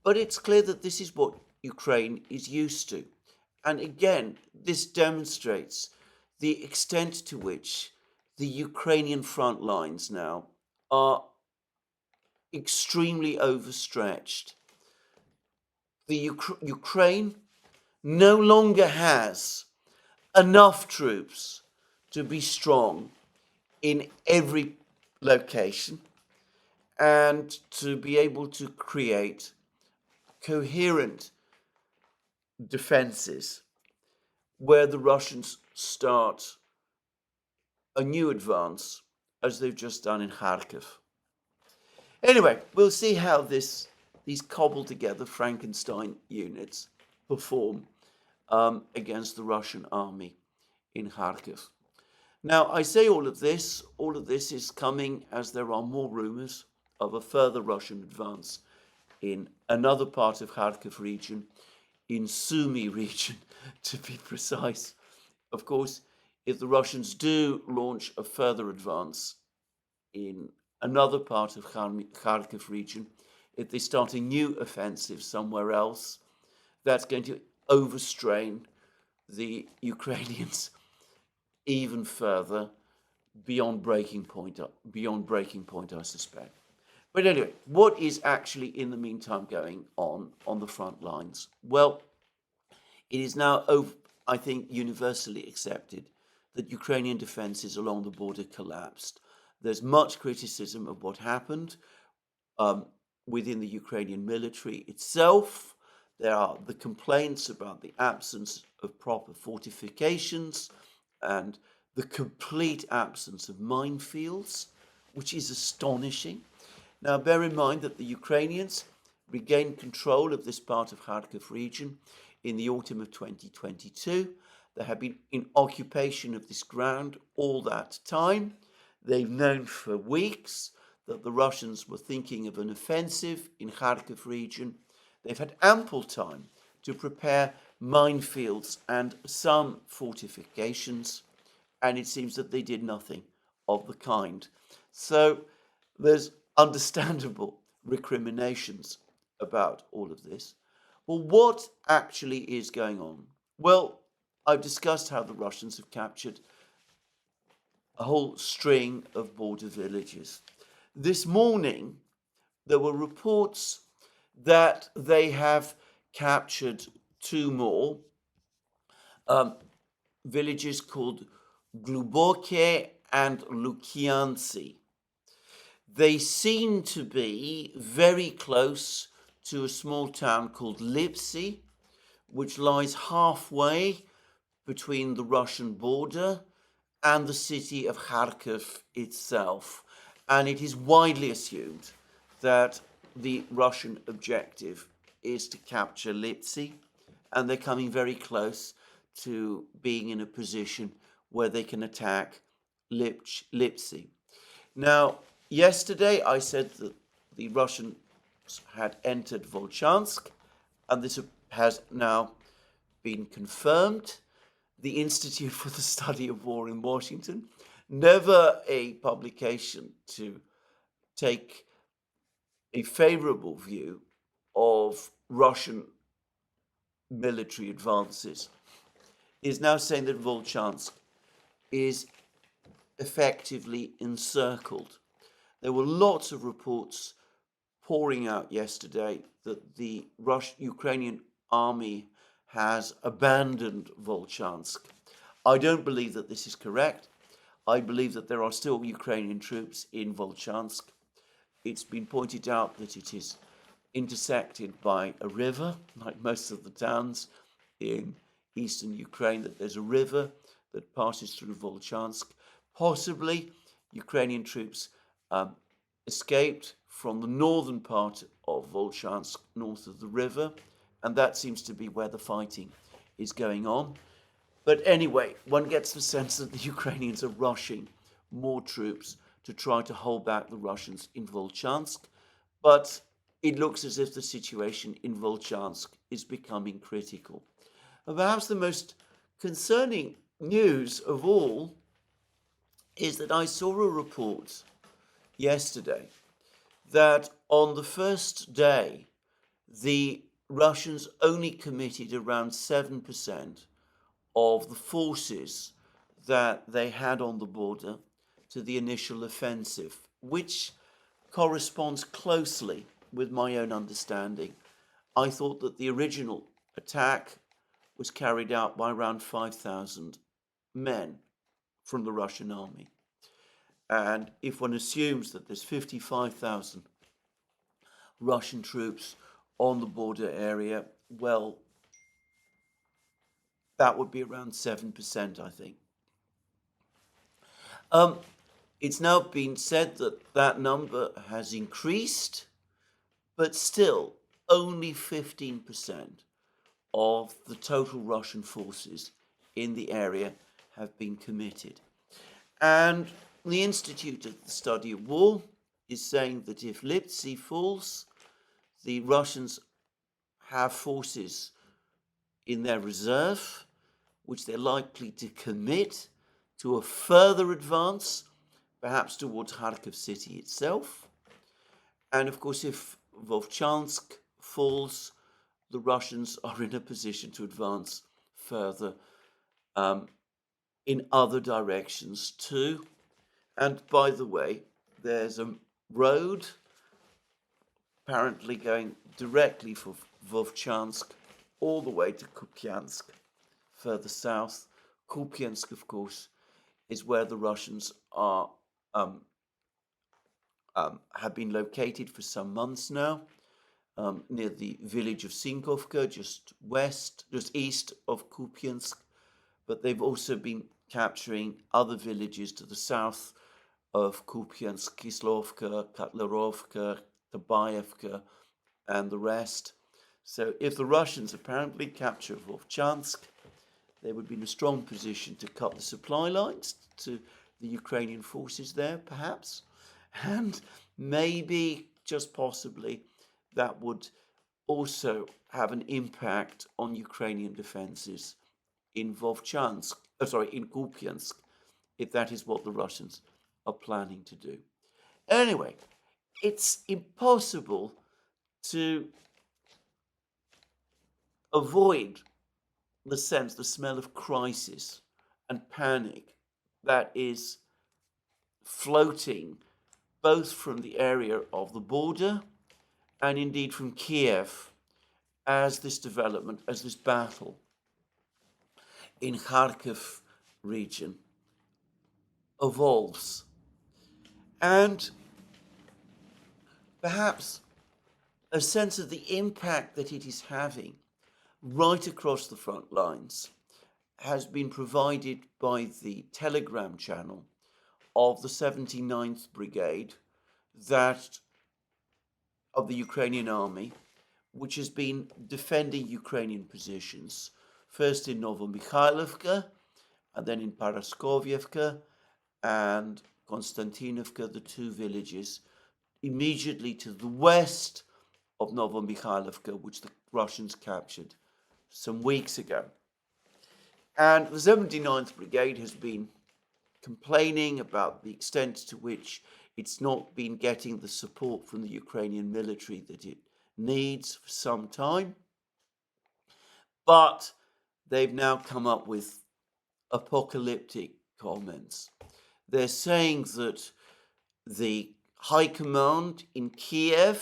But it's clear that this is what Ukraine is used to. And again, this demonstrates the extent to which the Ukrainian front lines now are extremely overstretched. The Ukraine no longer has enough troops to be strong in every location and to be able to create coherent defenses where the Russians start a new advance, as they've just done in Kharkiv. Anyway, we'll see how these cobbled together Frankenstein units perform against the Russian army in Kharkiv. Now, I say all of this is coming as there are more rumors of a further Russian advance in another part of Kharkiv region, in Sumy region, to be precise. Of course, if the Russians do launch a further advance in another part of Kharkiv region, if they start a new offensive somewhere else, that's going to overstrain the Ukrainians even further beyond breaking point, I suspect. But anyway, what is actually in the meantime going on the front lines? Well, it is now, I think, universally accepted that Ukrainian defenses along the border collapsed. There's much criticism of what happened within the Ukrainian military itself. There are the complaints about the absence of proper fortifications and the complete absence of minefields, which is astonishing. Now, bear in mind that the Ukrainians regained control of this part of Kharkiv region in the autumn of 2022. They have been in occupation of this ground all that time. They've known for weeks that the Russians were thinking of an offensive in Kharkiv region. They've had ample time to prepare minefields and some fortifications, and it seems that they did nothing of the kind. So there's understandable recriminations about all of this. Well, what actually is going on? Well, I've discussed how the Russians have captured a whole string of border villages. This morning, there were reports that they have captured two more villages called Glubokie and Lukiancy. They seem to be very close to a small town called Lipsy, which lies halfway between the Russian border and the city of Kharkiv itself. And it is widely assumed that the Russian objective is to capture Lipsy, and they're coming very close to being in a position where they can attack Lipsy. Now, yesterday I said that the Russians had entered Volchansk, and this has now been confirmed. The Institute for the Study of War in Washington never a publication to take a favorable view of Russian military advances, is now saying that Volchansk is effectively encircled. There were lots of reports pouring out yesterday that the Ukrainian army has abandoned Volchansk. I don't believe that this is correct. I believe that there are still Ukrainian troops in Volchansk. It's been pointed out that it is intersected by a river, like most of the towns in eastern Ukraine, that there's a river that passes through Volchansk. Possibly Ukrainian troops escaped from the northern part of Volchansk, north of the river, and that seems to be where the fighting is going on. But anyway, one gets the sense that the Ukrainians are rushing more troops to try to hold back the Russians in Volchansk, but it looks as if the situation in Volchansk is becoming critical. And perhaps the most concerning news of all is that I saw a report yesterday that on the first day, the Russians only committed around 7% of the forces that they had on the border to the initial offensive, which corresponds closely with my own understanding. I thought that the original attack was carried out by around 5,000 men from the Russian army. And if one assumes that there's 55,000 Russian troops on the border area, well, that would be around 7%, I think. It's now been said that that number has increased, but still only 15% of the total Russian forces in the area have been committed. And the Institute of the Study of War is saying that if Lipsy falls, the Russians have forces in their reserve, which they're likely to commit to a further advance, perhaps towards Kharkiv city itself. And of course, if Volchansk falls, the Russians are in a position to advance further in other directions too. And by the way, there's a road apparently going directly from Volchansk all the way to Kupiansk, further south. Kupiansk, of course, is where the Russians are have been located for some months now, near the village of Sinkovka, just east of Kupiansk. But they've also been capturing other villages to the south of Kupiansk, Kislovka, Katlerovka, Tabayevka, and the rest. So if the Russians apparently capture Volchansk, they would be in a strong position to cut the supply lines to the Ukrainian forces there, perhaps. And maybe, just possibly, that would also have an impact on Ukrainian defenses in Kupiansk, if that is what the Russians are planning to do. Anyway, it's impossible to avoid the smell of crisis and panic that is floating both from the area of the border and indeed from Kiev as this battle in Kharkiv region evolves. And perhaps a sense of the impact that it is having right across the front lines has been provided by the Telegram channel of the 79th Brigade of the Ukrainian army, which has been defending Ukrainian positions, first in Novomikhailivka, and then in Paraskovievka and Konstantinovka, the two villages immediately to the west of Novomikhailivka, which the Russians captured some weeks ago. And the 79th Brigade has been complaining about the extent to which it's not been getting the support from the Ukrainian military that it needs for some time. But they've now come up with apocalyptic comments. They're saying that the high command in Kiev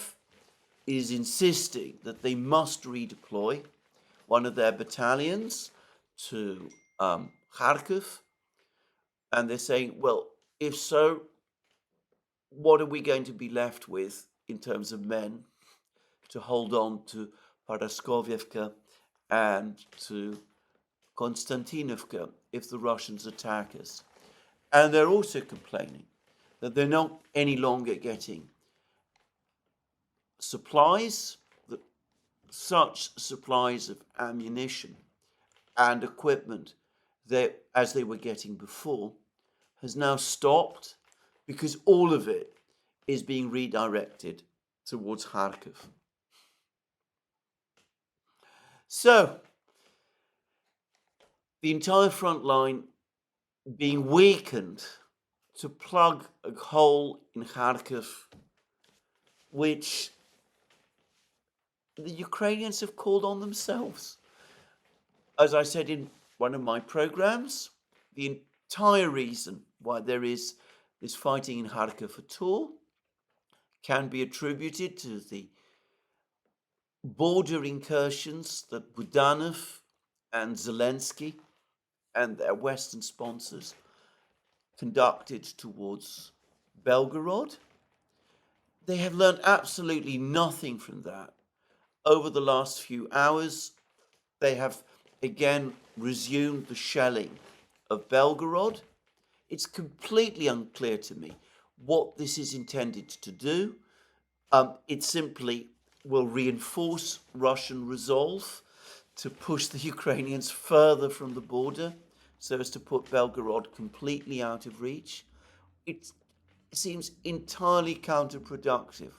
is insisting that they must redeploy one of their battalions to Kharkiv. And they're saying, well, if so, what are we going to be left with in terms of men to hold on to Paraskovievka and to Konstantinovka if the Russians attack us? And they're also complaining that they're not any longer getting supplies, that such supplies of ammunition and equipment that, as they were getting before, has now stopped because all of it is being redirected towards Kharkiv. So, the entire front line being weakened to plug a hole in Kharkiv, which the Ukrainians have called on themselves. As I said in one of my programs, the entire reason why there is this fighting in Kharkiv at all can be attributed to the border incursions that Budanov and Zelensky and their Western sponsors conducted towards Belgorod. They have learned absolutely nothing from that. Over the last few hours, they have again resumed the shelling of Belgorod. It's completely unclear to me what this is intended to do. It simply will reinforce Russian resolve to push the Ukrainians further from the border so as to put Belgorod completely out of reach. It seems entirely counterproductive,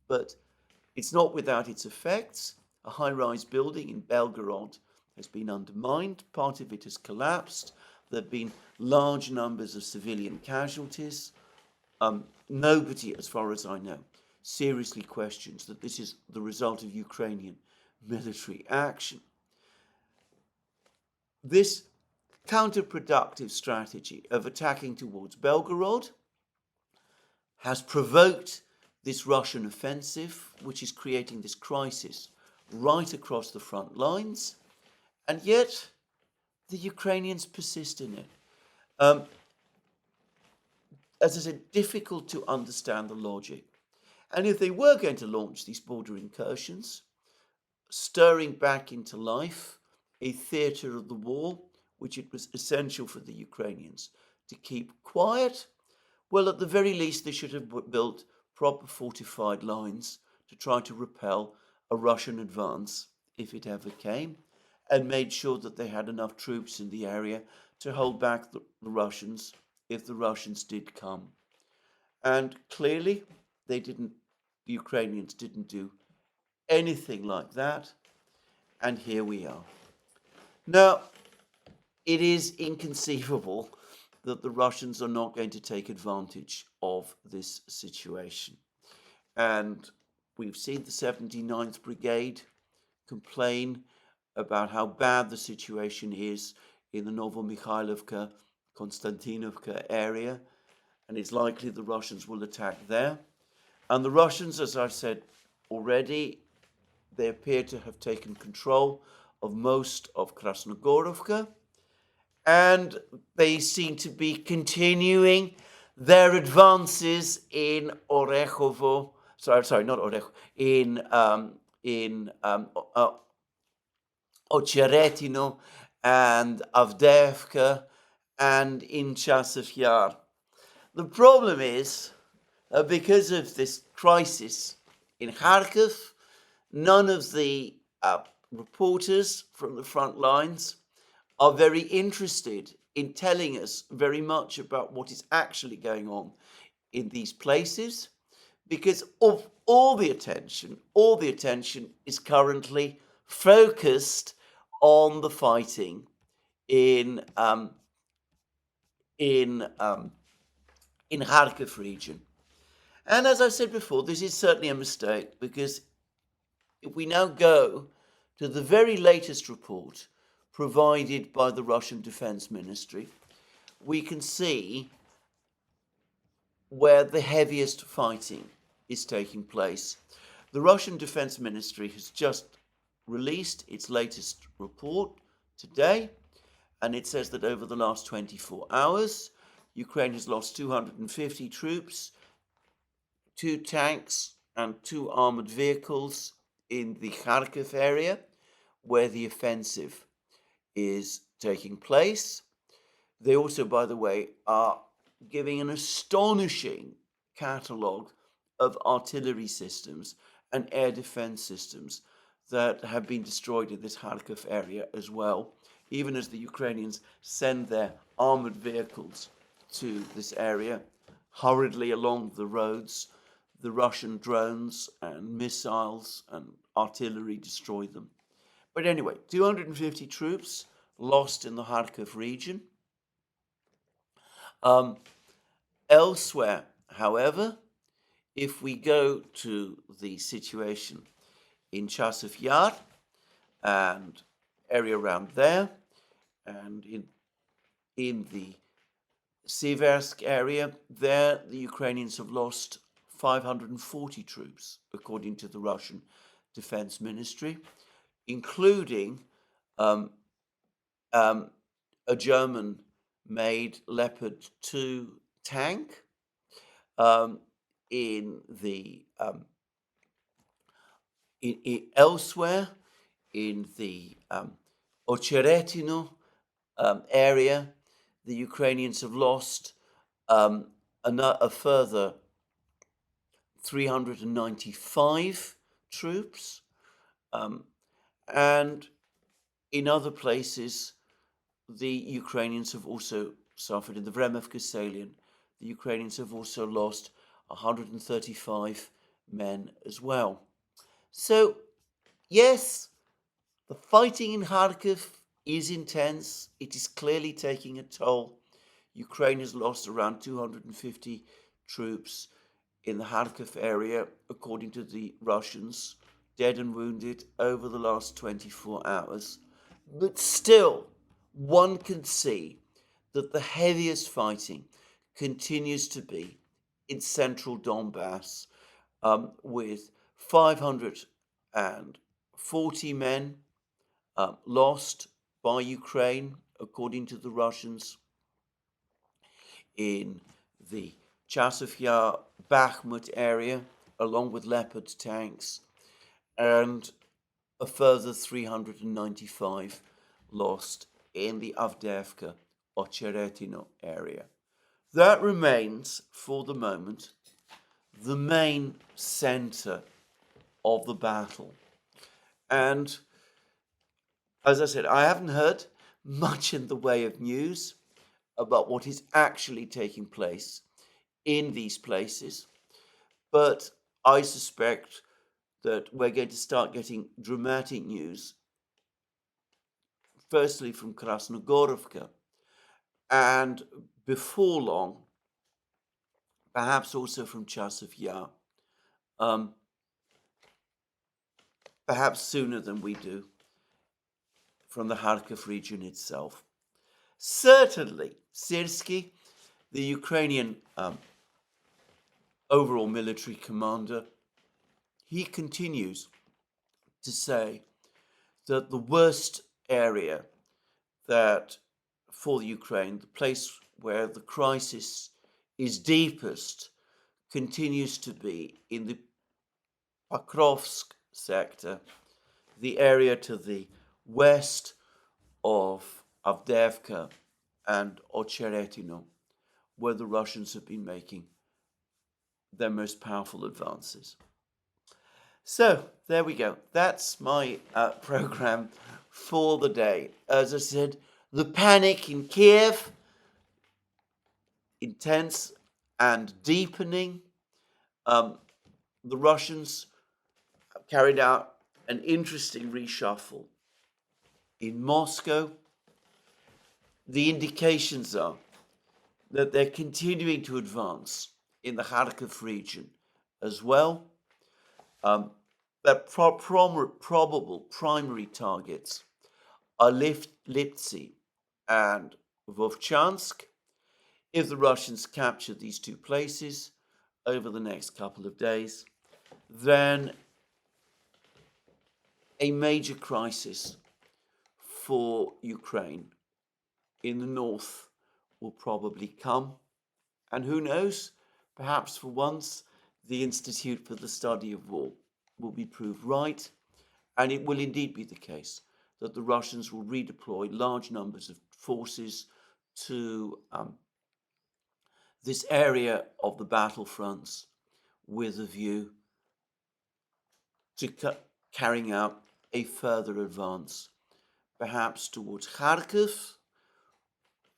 but it's not without its effects. A high-rise building in Belgorod has been undermined. Part of it has collapsed. There have been large numbers of civilian casualties. Nobody, as far as I know, seriously questions that this is the result of Ukrainian military action. This counterproductive strategy of attacking towards Belgorod has provoked this Russian offensive, which is creating this crisis right across the front lines, and yet the Ukrainians persist in it. As I said, difficult to understand the logic. And if they were going to launch these border incursions, stirring back into life a theatre of the war, which it was essential for the Ukrainians to keep quiet, well, at the very least, they should have built proper fortified lines to try to repel a Russian advance, if it ever came, and made sure that they had enough troops in the area to hold back the Russians if the Russians did come. And clearly, the Ukrainians didn't do anything like that, and here we are. Now, it is inconceivable that the Russians are not going to take advantage of this situation. And we've seen the 79th Brigade complain about how bad the situation is in the Novomikhailovka, Konstantinovka area, and it's likely the Russians will attack there. And the Russians, as I've said already, they appear to have taken control of most of Krasnogorovka, and they seem to be continuing their advances in Orekhovo, in Ocheretino and Avdeevka and in Chasiv Yar. The problem is, because of this crisis in Kharkiv, none of the reporters from the front lines are very interested in telling us very much about what is actually going on in these places, because of all the attention is currently focused on the fighting in in Kharkiv region. And as I said before, this is certainly a mistake, because if we now go to the very latest report provided by the Russian Defense Ministry, we can see where the heaviest fighting is taking place. The Russian Defense Ministry has just released its latest report today, and it says that over the last 24 hours, Ukraine has lost 250 troops, 2 tanks, and 2 armored vehicles in the Kharkiv area, where the offensive is taking place. They also, by the way, are giving an astonishing catalogue of artillery systems and air defense systems that have been destroyed in this Kharkiv area as well, even as the Ukrainians send their armored vehicles to this area. Hurriedly along the roads, the Russian drones and missiles and artillery destroy them. But anyway, 250 troops lost in the Kharkiv region. Elsewhere, however, if we go to the situation in Chasiv Yar and area around there, and in the Siversk area, there the Ukrainians have lost 540 troops, according to the Russian Defense Ministry, including a German-made Leopard 2 tank elsewhere in the Ocheretino area. The Ukrainians have lost a further 395 troops, and in other places, the Ukrainians have also suffered. In the Vremivka salient, the Ukrainians have also lost 135 men as well. So, yes, the fighting in Kharkiv is intense. It is clearly taking a toll. Ukraine has lost around 250 troops in the Kharkiv area, according to the Russians, dead and wounded over the last 24 hours. But still, one can see that the heaviest fighting continues to be in central Donbass, with 540 men lost by Ukraine, according to the Russians, in the Chasiv Yar, Bakhmut area, along with Leopard tanks, and a further 395 lost in the Avdiivka or Cheretino area. That remains, for the moment, the main center of the battle. And as I said, I haven't heard much in the way of news about what is actually taking place in these places, but I suspect that we're going to start getting dramatic news, firstly from Krasnogorovka, and before long, perhaps also from Chasiv Yar, perhaps sooner than we do from the Kharkiv region itself. Certainly, Syrsky, the Ukrainian overall military commander, he continues to say that the worst area that for the Ukraine, the place where the crisis is deepest, continues to be in the Pokrovsk sector, the area to the west of Avdiivka and Ocheretino, where the Russians have been making their most powerful advances. So, there we go. That's my program for the day. As I said, the panic in Kiev, intense and deepening. The Russians have carried out an interesting reshuffle in Moscow. The indications are that they're continuing to advance in the Kharkiv region as well. Their probable primary targets are Liptsi and Vovchansk. If the Russians capture these two places over the next couple of days, then a major crisis for Ukraine in the north will probably come. And who knows, perhaps for once, the Institute for the Study of War will be proved right, and it will indeed be the case that the Russians will redeploy large numbers of forces to this area of the battlefronts with a view to carrying out a further advance, perhaps towards Kharkiv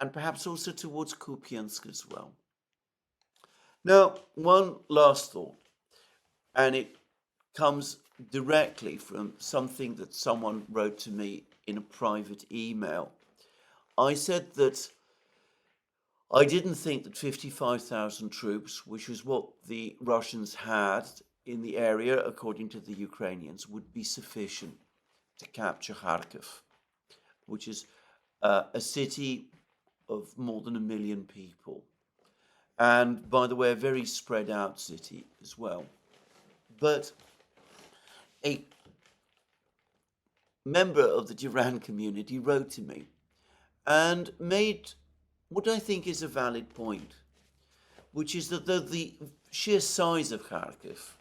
and perhaps also towards Kupiansk as well. Now, one last thought, and it comes directly from something that someone wrote to me in a private email. I said that I didn't think that 55,000 troops, which was what the Russians had in the area, according to the Ukrainians, would be sufficient to capture Kharkiv, which is a city of more than 1 million people. And, by the way, a very spread out city as well. But a member of the Duran community wrote to me and made what I think is a valid point, which is that though the sheer size of Kharkiv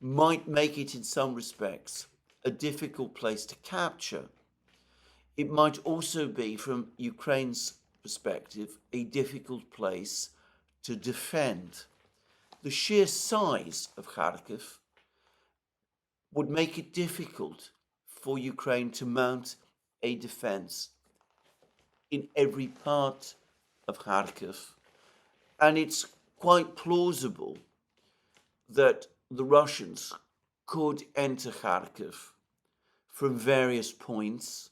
might make it in some respects a difficult place to capture, it might also be, from Ukraine's perspective, a difficult place to defend. The sheer size of Kharkiv would make it difficult for Ukraine to mount a defense in every part of Kharkiv. And it's quite plausible that the Russians could enter Kharkiv from various points,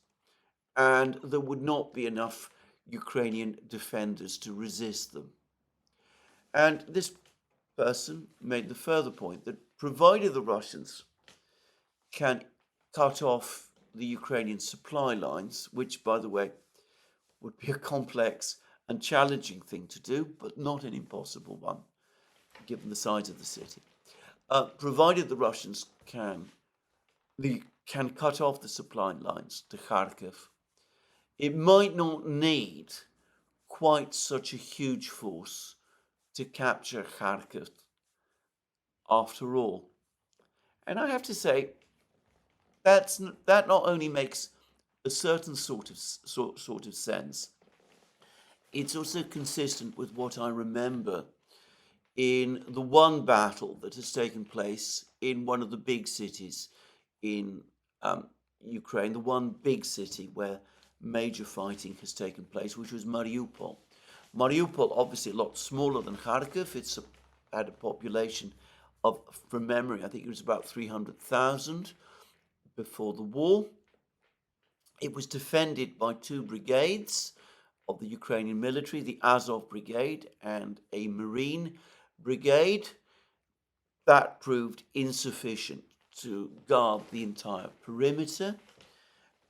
and there would not be enough Ukrainian defenders to resist them. And this person made the further point that provided the Russians can cut off the Ukrainian supply lines, which, by the way, would be a complex and challenging thing to do, but not an impossible one, given the size of the city. Provided the Russians can cut off the supply lines to Kharkiv, it might not need quite such a huge force to capture Kharkiv after all. And I have to say, that not only makes a certain sort of sense, it's also consistent with what I remember in the one battle that has taken place in one of the big cities in Ukraine, the one big city where major fighting has taken place, which was Mariupol. Mariupol, obviously a lot smaller than Kharkiv. It's had a population of, from memory, I think it was about 300,000 before the war. It was defended by two brigades of the Ukrainian military, the Azov Brigade and a Marine Brigade. That proved insufficient to guard the entire perimeter.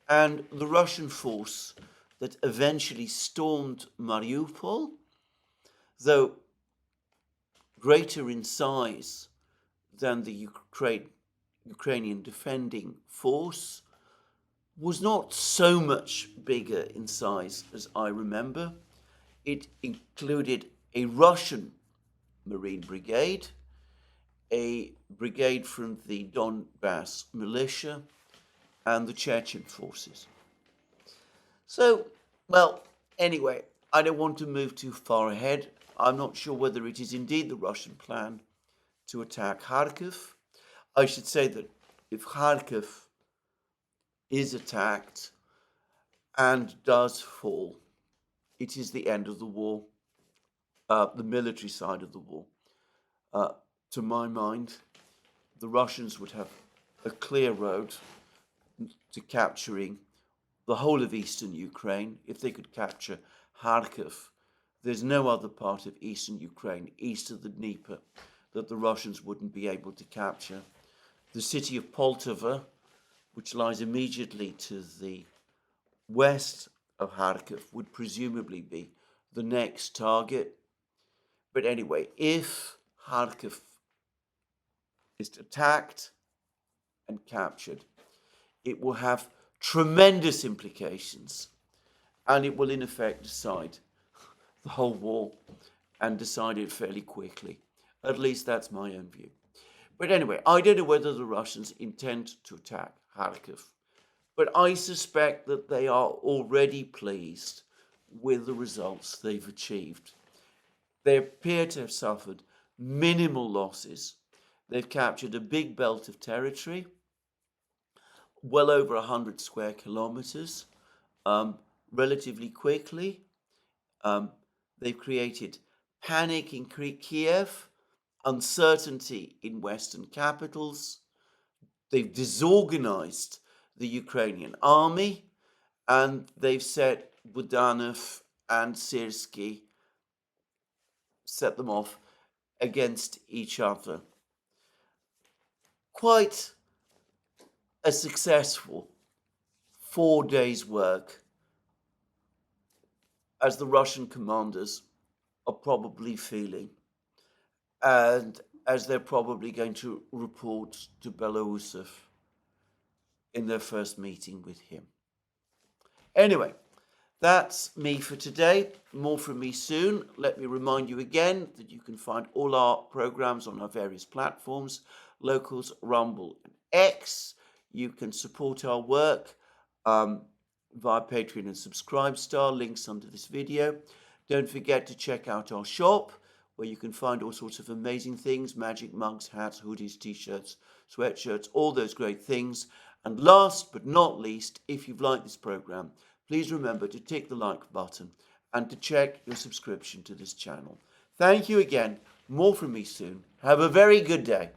And the Russian force that eventually stormed Mariupol, though greater in size than the Ukrainian defending force, was not so much bigger in size as I remember. It included a Russian Marine Brigade, a brigade from the Donbass militia, and the Chechen forces. So, well, anyway, I don't want to move too far ahead. I'm not sure whether it is indeed the Russian plan to attack Kharkiv. I should say that if Kharkiv is attacked and does fall, it is the end of the war, the military side of the war. To my mind, the Russians would have a clear road to capturing the whole of eastern Ukraine. If they could capture Kharkiv, There's no other part of eastern Ukraine, east of the Dnieper, that the Russians wouldn't be able to capture. The city of Poltava, which lies immediately to the west of Kharkiv, would presumably be the next target. But anyway, if Kharkiv is attacked and captured, it will have tremendous implications, and it will in effect decide the whole war and decide it fairly quickly. At least that's my own view. But anyway, I don't know whether the Russians intend to attack Kharkiv, but I suspect that they are already pleased with the results they've achieved. They appear to have suffered minimal losses. They've captured a big belt of territory, well over 100 square kilometers, relatively quickly. They've created panic in Kiev, uncertainty in Western capitals. They've disorganized the Ukrainian army, and they've set Budanov and Syrsky, set them off against each other. Quite a successful 4 days' work, as the Russian commanders are probably feeling, and as they're probably going to report to Belousov in their first meeting with him. Anyway, that's me for today. More from me soon. Let me remind you again that you can find all our programs on our various platforms, Locals, Rumble, and X. You can support our work via Patreon and Subscribestar, links under this video. Don't forget to check out our shop, where you can find all sorts of amazing things: magic mugs, hats, hoodies, t-shirts, sweatshirts, all those great things. And last but not least, if you've liked this program, please remember to tick the like button and to check your subscription to this channel. Thank you again. More from me soon. Have a very good day.